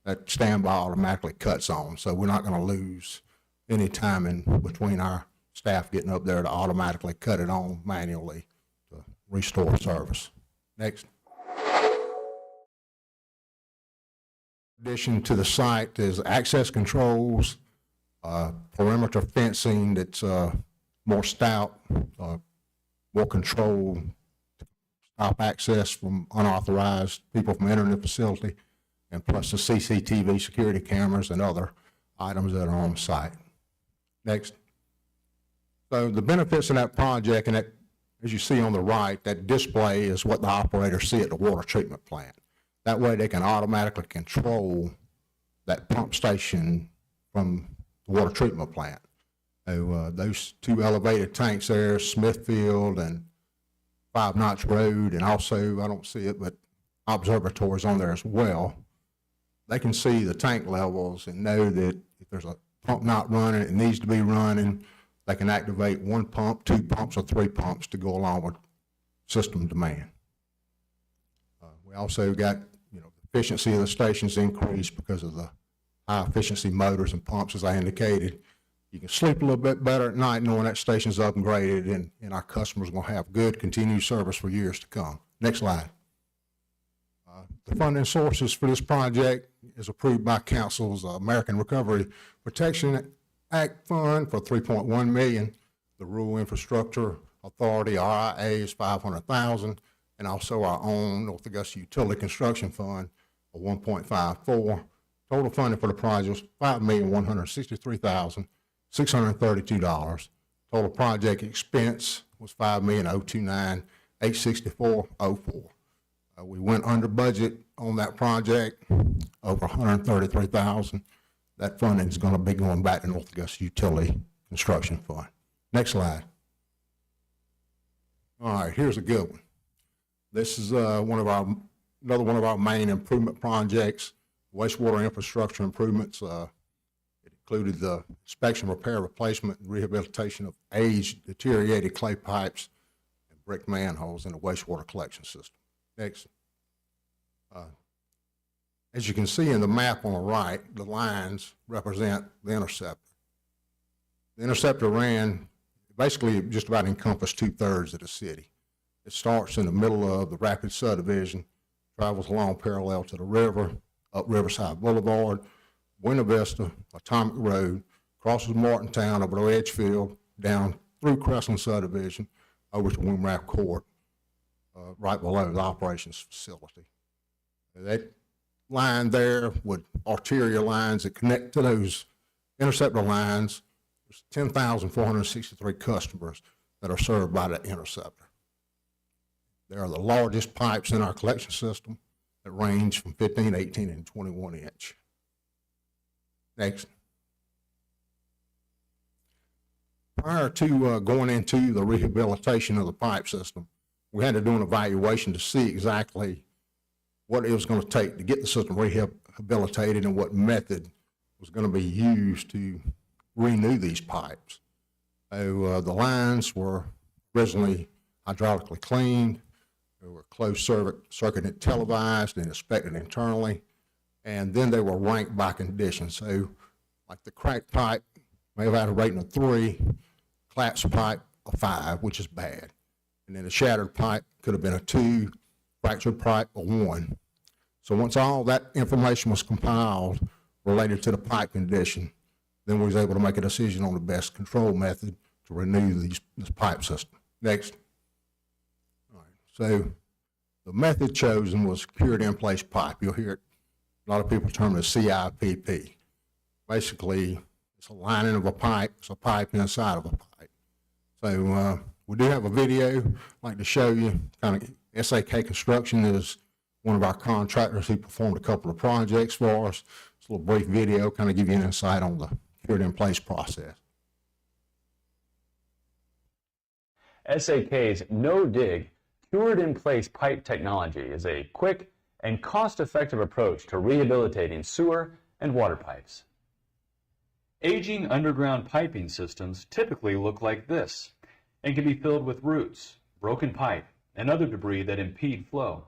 That standby automatically cuts on. So we're not going to lose any time in between our staff getting up there to automatically cut it on manually to restore service. Next. In addition to the site is access controls, perimeter fencing that's more stout, more controlled, to stop access from unauthorized people from entering the facility, and plus the CCTV security cameras and other items that are on the site. Next. So the benefits of that project, and that, as you see on the right, that display is what the operators see at the water treatment plant. That way they can automatically control that pump station from the water treatment plant. So, those two elevated tanks there, Smithfield and 5 Notch Road, and also, I don't see it, but observatories on there as well. They can see the tank levels and know that if there's a pump not running, it needs to be running. They can activate 1 pump, 2 pumps, or 3 pumps to go along with system demand. We also got, the efficiency of the stations increased because of the high efficiency motors and pumps, as I indicated. You can sleep a little bit better at night knowing that station's upgraded, and our customers will have good continued service for years to come. Next slide. The funding sources for this project is approved by Council's American Recovery Protection Act Fund for $3.1 million. The Rural Infrastructure Authority, RIA, is $500,000, and also our own North Augusta Utility Construction Fund of $1.54. Total funding for the project was $5,163,632. Total project expense was $5,029,864.04. We went under budget on that project, over $133,000. That funding is going to be going back to North Augusta Utility Construction Fund. Next slide. All right, here's a good one. This is another one of our main improvement projects, wastewater infrastructure improvements. It included the inspection, repair, replacement, and rehabilitation of aged, deteriorated clay pipes and brick manholes in the wastewater collection system. Next. As you can see in the map on the right, the lines represent the interceptor. The interceptor basically just about encompassed 2/3 of the city. It starts in the middle of the Rapid subdivision, travels along parallel to the river, up Riverside Boulevard, Buena Vista, Atomic Road, crosses Martintown over to Edgefield, down through Crestland subdivision, over to Wimraff Court, right below the operations facility. That line there with arterial lines that connect to those interceptor lines, there's 10,463 customers that are served by that interceptor. They are the largest pipes in our collection system that range from 15, 18, and 21 inch. Next. Prior to going into the rehabilitation of the pipe system, we had to do an evaluation to see exactly what it was going to take to get the system rehabilitated and what method was going to be used to renew these pipes. So the lines were originally hydraulically closed. They were closed circuit and televised and inspected internally. and then they were ranked by condition. So like the cracked pipe may have had a rating of 3, collapsed pipe a 5, which is bad. And then a shattered pipe could have been a 2, fractured pipe a 1. So once all that information was compiled related to the pipe condition, then we was able to make a decision on the best control method to renew this pipe system. Next. All right. So the method chosen was cured in place pipe. You'll hear it, a lot of people term it CIPP. Basically, it's a lining of a pipe, it's a pipe inside of a pipe. So we do have a video I'd like to show you. Kind of SAK Construction is one of our contractors who performed a couple of projects for us. It's a little brief video, kind of give you an insight on the cured in place process. SAK's no-dig, cured-in-place pipe technology is a quick and cost-effective approach to rehabilitating sewer and water pipes. Aging underground piping systems typically look like this and can be filled with roots, broken pipe, and other debris that impede flow.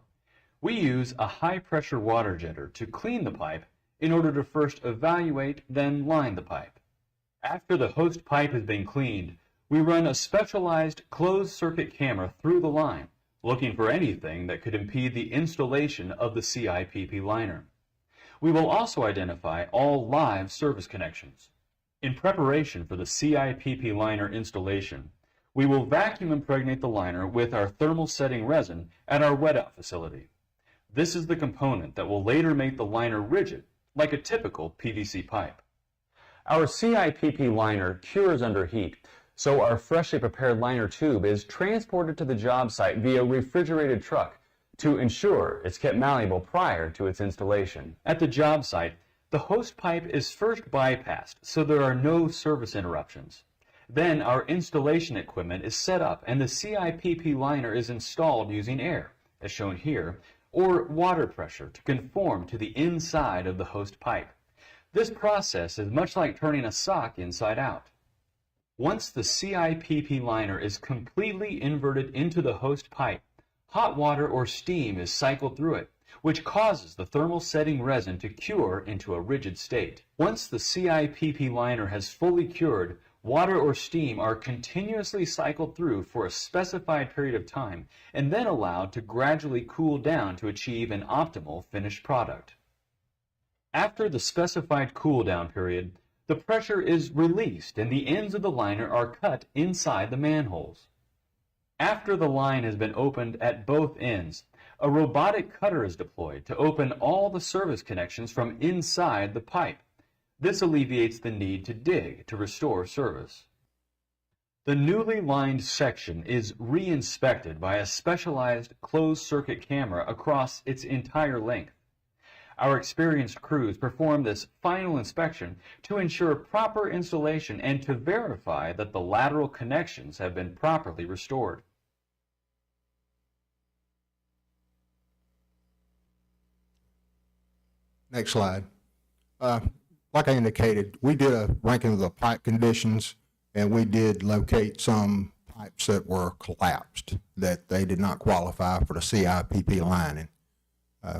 We use a high-pressure water jetter to clean the pipe in order to first evaluate, then line the pipe. After the host pipe has been cleaned, we run a specialized closed-circuit camera through the line, looking for anything that could impede the installation of the CIPP liner. We will also identify all live service connections. In preparation for the CIPP liner installation, we will vacuum impregnate the liner with our thermal setting resin at our wet-out facility. This is the component that will later make the liner rigid, like a typical PVC pipe. Our CIPP liner cures under heat, so our freshly prepared liner tube is transported to the job site via refrigerated truck to ensure it's kept malleable prior to its installation. At the job site, the host pipe is first bypassed so there are no service interruptions. Then our installation equipment is set up and the CIPP liner is installed using air, as shown here, or water pressure to conform to the inside of the host pipe. This process is much like turning a sock inside out. Once the CIPP liner is completely inverted into the host pipe, hot water or steam is cycled through it, which causes the thermal setting resin to cure into a rigid state. Once the CIPP liner has fully cured, water or steam are continuously cycled through for a specified period of time and then allowed to gradually cool down to achieve an optimal finished product. After the specified cool down period, the pressure is released and the ends of the liner are cut inside the manholes. After the line has been opened at both ends, a robotic cutter is deployed to open all the service connections from inside the pipe. This alleviates the need to dig to restore service. The newly lined section is re-inspected by a specialized closed-circuit camera across its entire length. Our experienced crews perform this final inspection to ensure proper installation and to verify that the lateral connections have been properly restored. Next slide. Like I indicated, we did a ranking of the pipe conditions, and we did locate some pipes that were collapsed, that they did not qualify for the CIPP lining.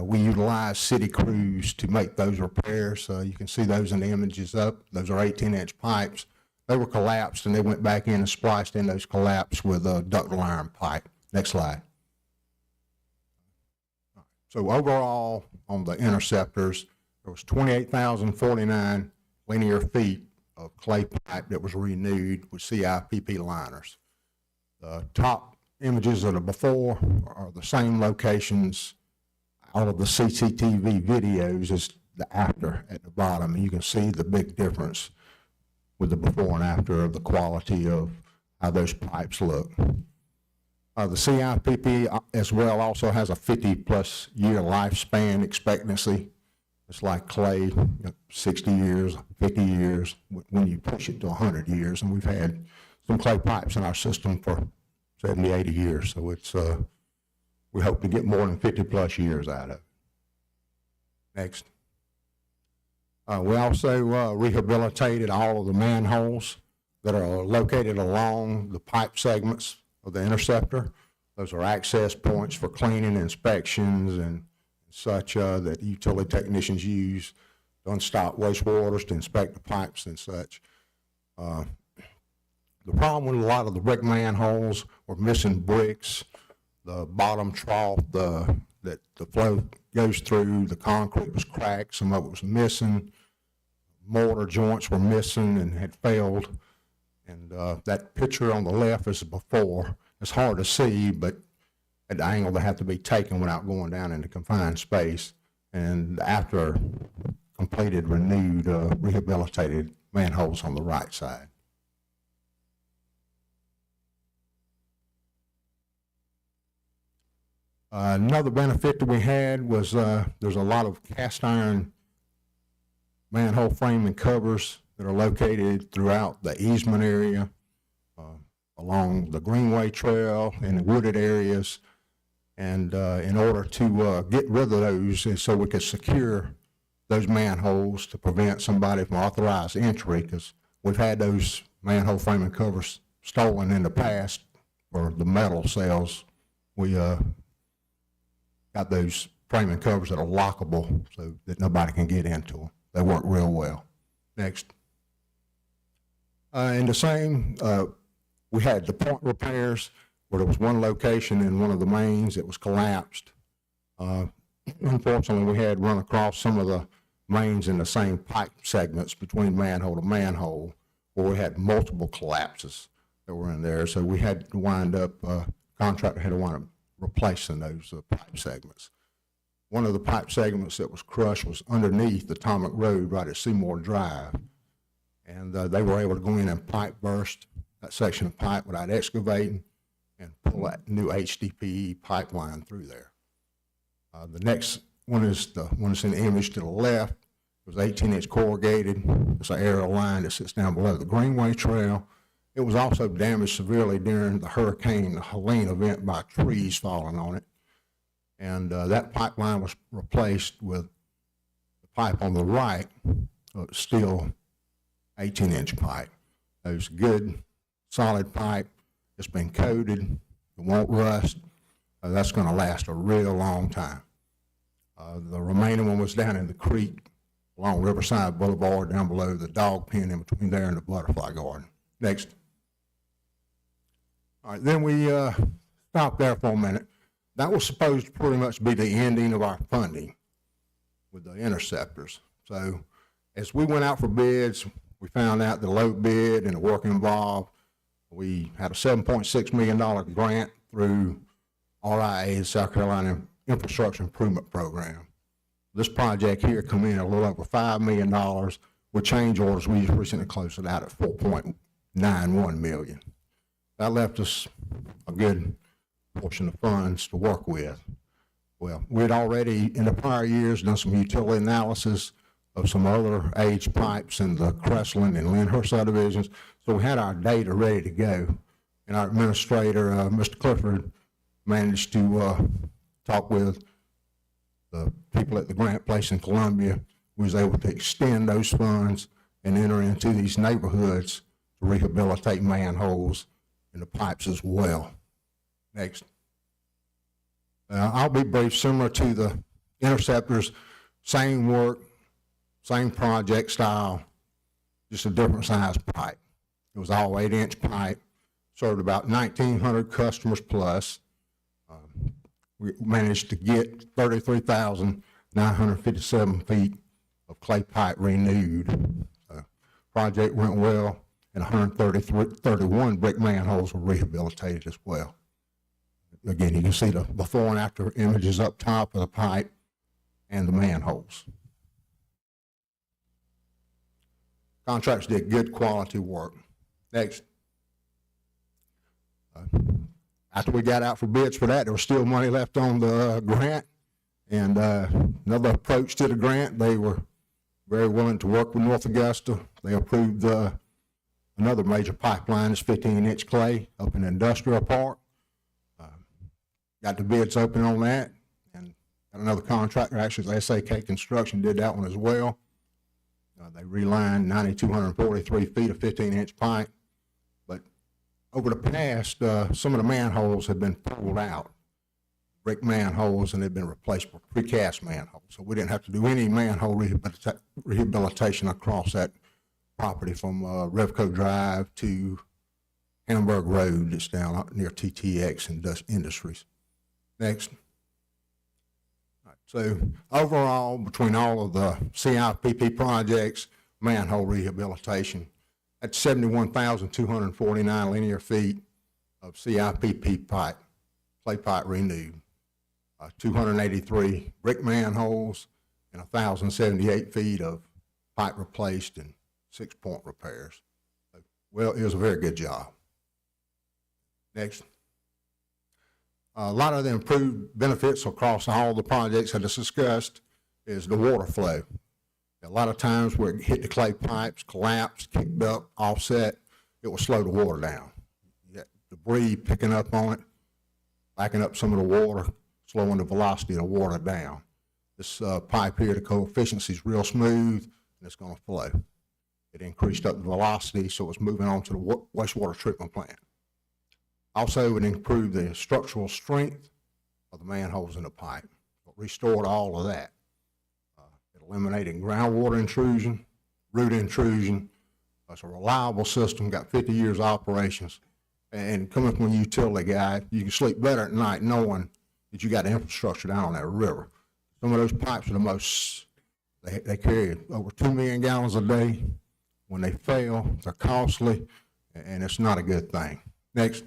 We utilized city crews to make those repairs. You can see those in the images up. Those are 18-inch pipes. They were collapsed, and they went back in and spliced in those collapsed with a ductile iron pipe. Next slide. So overall, on the interceptors, there was 28,049 linear feet of clay pipe that was renewed with CIPP liners. The top images of the before are the same locations. All of the CCTV videos is the after at the bottom. And you can see the big difference with the before and after of the quality of how those pipes look. The CIPP as well also has a 50-plus year lifespan expectancy. It's like clay, 60 years, 50 years, when you push it to 100 years. And we've had some clay pipes in our system for 70, 80 years. So it's, we hope to get more than 50-plus years out of it. Next. We also rehabilitated all of the manholes that are located along the pipe segments of the interceptor. Those are access points for cleaning, inspections, and such that utility technicians use to unstop wastewaters, to inspect the pipes and such. The problem with a lot of the brick manholes were missing bricks, the bottom trough that the flow goes through, the concrete was cracked, some of it was missing, mortar joints were missing and had failed. And that picture on the left is before. It's hard to see, but at the angle they have to be taken without going down into confined space. And after completed, renewed, rehabilitated manholes on the right side. Another benefit that we had was there's a lot of cast iron manhole frame and covers that are located throughout the easement area, along the Greenway Trail in the wooded areas. And in order to get rid of those, and so we could secure those manholes to prevent somebody from authorized entry, because we've had those manhole frame and covers stolen in the past for the metal sales. We got those frame and covers that are lockable so that nobody can get into them. They work real well. Next. And the same, we had the point repairs where there was one location in one of the mains that was collapsed. Unfortunately, we had run across some of the mains in the same pipe segments between manhole to manhole, where we had multiple collapses that were in there. So we had to wind up, contractor had to wind up replacing those pipe segments. One of the pipe segments that was crushed was underneath Atomic Road right at Seymour Drive. And they were able to go in and pipe burst that section of pipe without excavating and pull that new HDPE pipeline through there. The next one is the one that's in the image to the left. It was 18-inch corrugated. It's an aerial line that sits down below the Greenway Trail. It was also damaged severely during the Hurricane Helene event by trees falling on it. And that pipeline was replaced with the pipe on the right, still 18-inch pipe. It was good, solid pipe. It's been coated. It won't rust. That's going to last a real long time. The remaining one was down in the creek along Riverside Boulevard, down below the dog pen in between there and the butterfly garden. Next. All right, then we stopped there for a minute. That was supposed to pretty much be the ending of our funding with the interceptors. So as we went out for bids, we found out the low bid and the work involved. We had a $7.6 million grant through RIA, the South Carolina Infrastructure Improvement Program. This project here come in a little over $5 million. With change orders, we just recently closed it out at $4.91 million. That left us a good portion of funds to work with. Well, we'd already, in the prior years, done some utility analysis of some other aged pipes in the Crestland and Lyndhurst subdivisions, so we had our data ready to go. And our administrator, Mr. Clifford, managed to talk with the people at the grant place in Columbia. We was able to extend those funds and enter into these neighborhoods to rehabilitate manholes and the pipes as well. Next. I'll be brief. Similar to the interceptors, same work, same project style, just a different size pipe. It was all 8-inch pipe, served about 1,900 customers plus. We managed to get 33,957 feet of clay pipe renewed. Project went well, and 131 brick manholes were rehabilitated as well. Again, you can see the before and after images up top of the pipe and the manholes. Contractors did good quality work. Next. After we got out for bids for that, there was still money left on the grant. And another approach to the grant, they were very willing to work with North Augusta. They approved another major pipeline, it's 15-inch clay up in Industrial Park. Got the bids open on that, and got another contractor, actually SAK Construction did that one as well. They relined 9,243 feet of 15-inch pipe. But over the past, some of the manholes have been pulled out. brick manholes, and they've been replaced with precast manholes. So we didn't have to do any manhole rehabilitation across that property from Revco Drive to Hamburg Road that's down up near TTX Industries. Next. All right, so overall, between all of the CIPP projects, manhole rehabilitation, that's 71,249 linear feet of CIPP pipe, clay pipe renewed, 283 brick manholes, and 1,078 feet of pipe replaced and 6-point repairs. Well, it was a very good job. Next. A lot of the improved benefits across all the projects I just discussed is the water flow. A lot of times where it hit the clay pipes, collapsed, kicked up, offset, it will slow the water down. You got debris picking up on it, backing up some of the water, slowing the velocity of the water down. This pipe here, the coefficient is real smooth, and it's going to flow. It increased up the velocity, so it's moving on to the wastewater treatment plant. Also, it improved the structural strength of the manholes in the pipe. It restored all of that. It eliminated groundwater intrusion, root intrusion. It's a reliable system, got 50 years of operations. And coming from a utility guy, you can sleep better at night knowing that you got infrastructure down on that river. Some of those pipes are the most, they carry over 2 million gallons a day. When they fail, they're costly, and it's not a good thing. Next.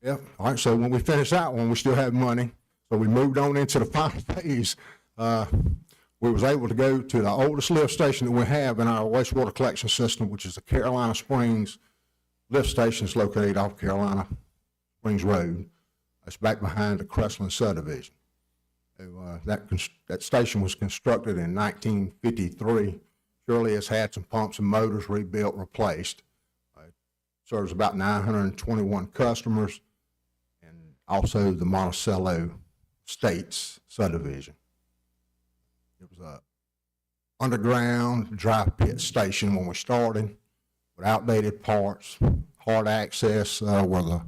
Yep. All right. So when we finish that one, we still have money. So we moved on into the final phase. We was able to go to the oldest lift station that we have in our wastewater collection system, which is the Carolina Springs lift station. Is located off Carolina Springs Road. It's back behind the Crestland subdivision. So, that station was constructed in 1953. Shirley has had some pumps and motors rebuilt, replaced. Serves about 921 customers, and also the Monticello States subdivision. It was a underground dry pit station when we started, with outdated parts, hard access where the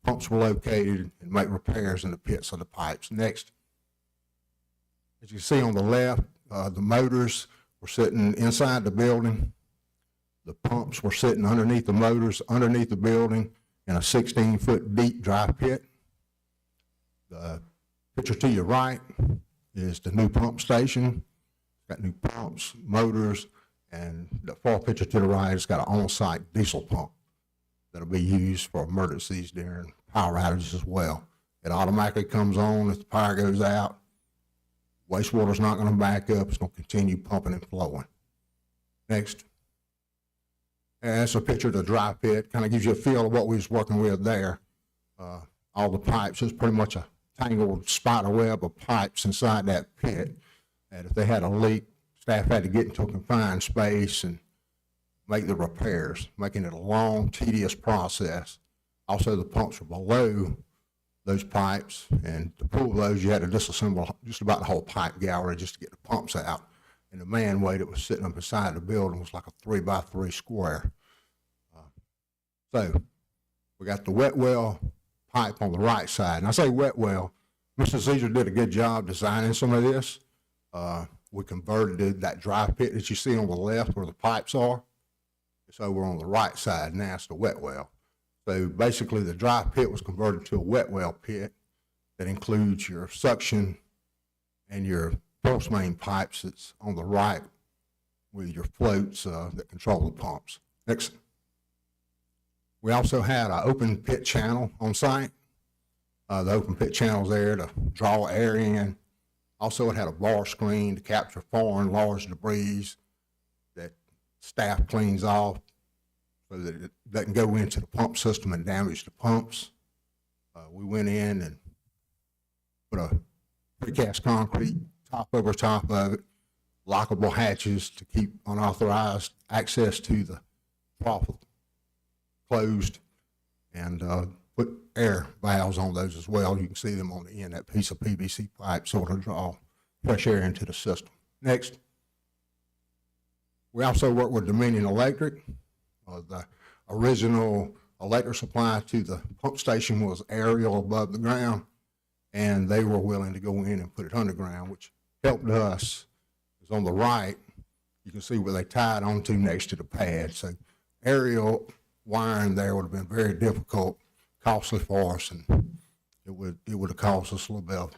pumps were located, and make repairs in the pits of the pipes. Next. As you see on the left, the motors were sitting inside the building. The pumps were sitting underneath the motors, underneath the building, in a 16-foot deep dry pit. The picture to your right is the new pump station. It's got new pumps, motors, and the far picture to the right has got an on-site diesel pump that'll be used for emergencies during power outages as well. It automatically comes on if the power goes out. Wastewater's not going to back up. It's going to continue pumping and flowing. Next. And that's a picture of the dry pit. Kind of gives you a feel of what we was working with there. All the pipes, there's pretty much a tangled spider web of pipes inside that pit. And if they had a leak, staff had to get into a confined space and make the repairs, making it a long, tedious process. Also, the pumps were below those pipes, and to pull those, you had to disassemble just about the whole pipe gallery just to get the pumps out. And the man weight that was sitting up inside the building was like a 3x3 square. So we got the wet well pipe on the right side. And I say wet well, Mr. Caesar did a good job designing some of this. We converted that dry pit that you see on the left where the pipes are. It's over on the right side, now it's the wet well. So basically the dry pit was converted to a wet well pit that includes your suction and your force main pipes that's on the right with your floats that control the pumps. Next. We also had an open pit channel on site. The open pit channel's there to draw air in. Also, it had a bar screen to capture foreign large debris that staff cleans off so that it doesn't go into the pump system and damage the pumps. We went in and put a precast concrete top over top of it, lockable hatches to keep unauthorized access to the trough closed, and put air valves on those as well. You can see them on the end, that piece of PVC pipe sort of draw fresh air into the system. Next. We also work with Dominion Electric. The original electric supply to the pump station was aerial above the ground. and they were willing to go in and put it underground, which helped us. Because on the right, you can see where they tied onto next to the pad. So aerial wiring there would have been very difficult, costly for us, and it would have caused us a little bit of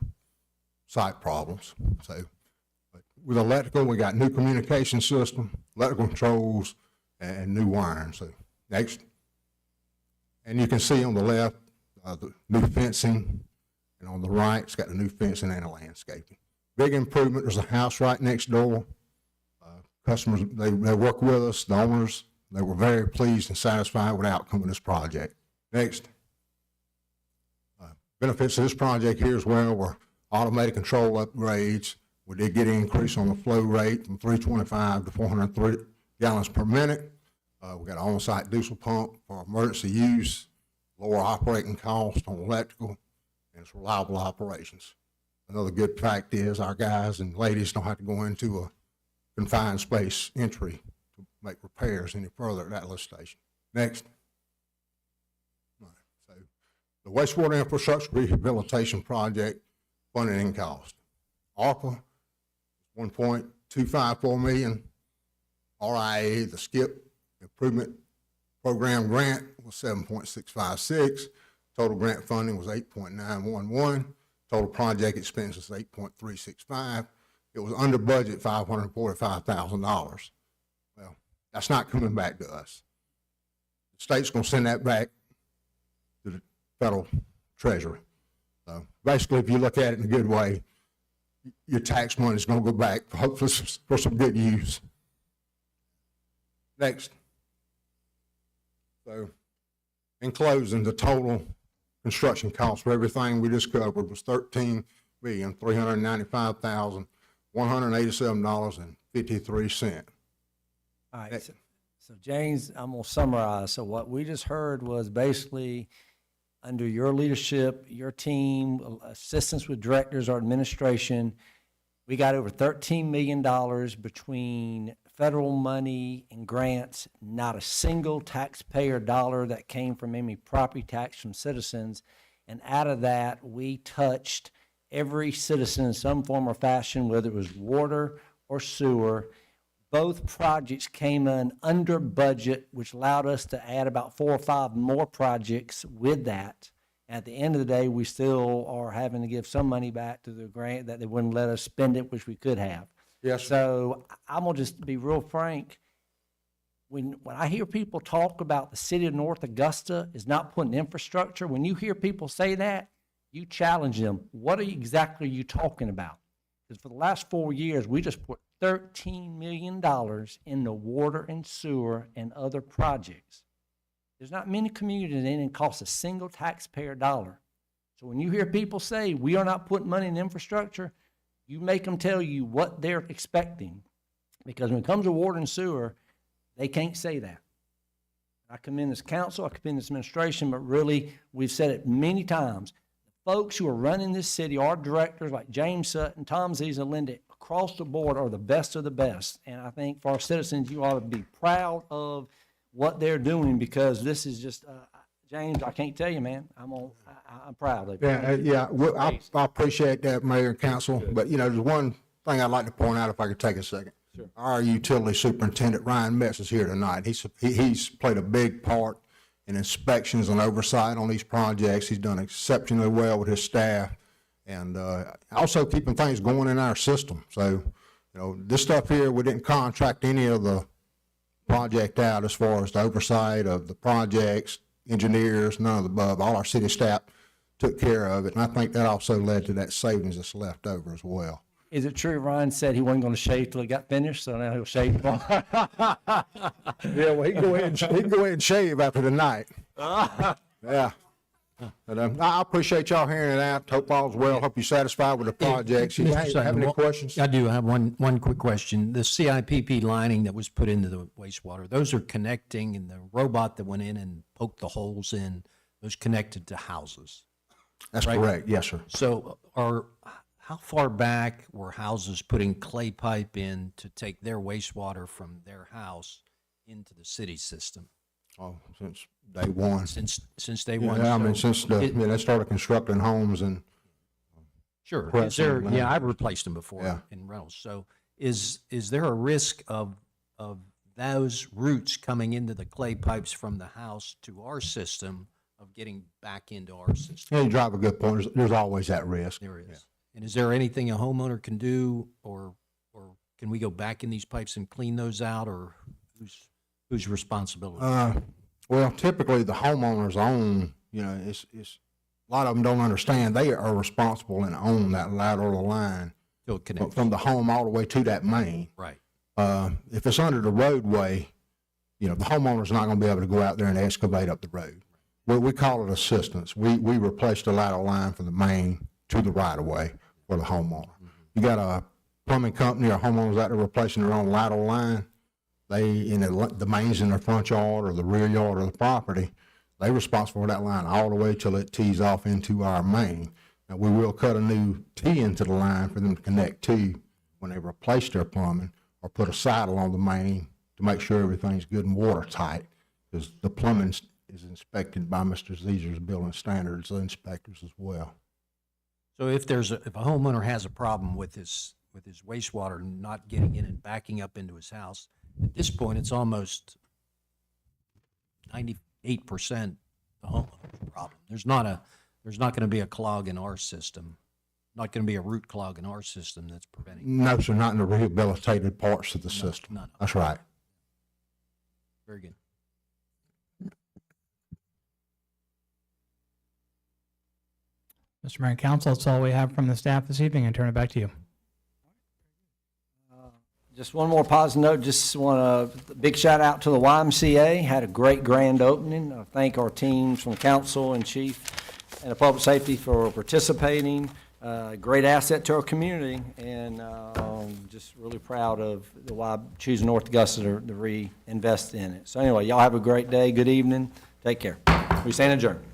site problems. So, but with electrical, we got new communication system, electrical controls, and new wiring. So next, and you can see on the left the new fencing, and on the right, it's got the new fencing and the landscaping. Big improvement. There's a house right next door. Customers, they work with us, the owners, they were very pleased and satisfied with the outcome of this project. Next. Benefits of this project here as well were automated control upgrades. We did get an increase on the flow rate from 325 to 403 gallons per minute. We got an on-site diesel pump for emergency use, lower operating cost on electrical, and it's reliable operations. Another good fact is our guys and ladies don't have to go into a confined space entry to make repairs any further at that lift station. Next. All right, so the wastewater infrastructure rehabilitation project funding and cost. ARPA, $1.254 million. RIA, the SKIP Improvement Program grant was 7.656. Total grant funding was 8.911. Total project expenses 8.365. It was under budget $545,000. Well, that's not coming back to us. The state's going to send that back to the federal treasury. So basically, if you look at it in a good way, your tax money is going to go back, hopefully for some good use. Next. So in closing, the total construction cost for everything we just covered was $13,395,187.53. All right, so James, I'm gonna summarize. So what we just heard was basically, under your leadership, your team, assistance with directors or administration, we got over $13 million between federal money and grants, not a single taxpayer dollar that came from any property tax from citizens. And out of that, we touched every citizen in some form or fashion, whether it was water or sewer. Both projects came in under budget, which allowed us to add about 4 or 5 more projects with that. At the end of the day, we still are having to give some money back to the grant that they wouldn't let us spend it, which we could have. Yes. So I'm gonna just be real frank. When I hear people talk about the city of North Augusta is not putting infrastructure, when you hear people say that, you challenge them. What exactly are you talking about? Because for the last 4 years, we just put $13 million in the water and sewer and other projects. There's not many communities that it didn't cost a single taxpayer dollar. So when you hear people say we are not putting money in infrastructure, you make them tell you what they're expecting. Because when it comes to water and sewer, they can't say that. I commend this council, I commend this administration, but really, we've said it many times. The folks who are running this city, our directors like James Sutton, Tom Z's, and Linda, across the board are the best of the best. And I think for our citizens, you ought to be proud of what they're doing, because this is just, James, I can't tell you, man, I'm proud of you. Yeah, well, I appreciate that, Mayor and Council, but you know, there's one thing I'd like to point out if I could take a second. Sure. Our utility superintendent, Ryan Metz, is here tonight. He's played a big part in inspections and oversight on these projects. He's done exceptionally well with his staff, and also keeping things going in our system. So, you know, this stuff here, we didn't contract any of the project out as far as the oversight of the projects, engineers, none of the above. All our city staff took care of it, and I think that also led to that savings that's left over as well. Is it true Ryan said he wasn't gonna shave till he got finished, so now he'll shave? Yeah, well, he can go ahead and shave after tonight. Yeah. But, I appreciate y'all hearing it out. Hope all's well. Hope you're satisfied with the projects. You have any questions? I do have one quick question. The CIPP lining that was put into the wastewater, those are connecting, and the robot that went in and poked the holes in, those connected to houses. That's right? correct. Yes, sir. So how far back were houses putting clay pipe in to take their wastewater from their house into the city system? Oh, since day one. Since day one. Yeah, I mean, So since they started constructing homes in Sure. Is pressing there, line. yeah, I've replaced them before Yeah. in rentals. So is there a risk of those roots coming into the clay pipes from the house to our system of getting back into our system? Yeah, you drive a good point. There's always that risk. There is. And is there anything a homeowner can do, or can we go back in these pipes and clean those out, or whose responsibility? Well, typically the homeowners own, it's, a lot of them don't understand, they are responsible and own that lateral line Till it connects. from the home all the way to that main. Right. If it's under the roadway, the homeowner's not gonna be able to go out there and excavate up the road. We call it assistance. We replace the lateral line from the main to the right of way for the homeowner. You got a plumbing company or homeowners out there replacing their own lateral line, the main's in their front yard or the rear yard of the property, they're responsible for that line all the way till it tees off into our main. Now, we will cut a new tee into the line for them to connect to when they replace their plumbing, or put a saddle on the main to make sure everything's good and watertight, because the plumbing is inspected by Mr. Zeezer's building standards inspectors as well. So if a homeowner has a problem with his wastewater not getting in and backing up into his house, at this point, it's almost 98% the homeowner's problem. There's not going to be a clog in our system, not going to be a root clog in our system that's preventing. No, sir, not in the rehabilitated parts of the system. No. That's right. Very good. Mr. Mayor and Council, that's all we have from the staff this evening, and turn it back to you. Just one more positive note, just want a big shout out to the YMCA, had a great grand opening. I thank our teams from council and chief and the public safety for participating. Great asset to our community, and just really proud of the Y choosing North Augusta to reinvest in it. So anyway, y'all have a great day, good evening, take care. We stand adjourned.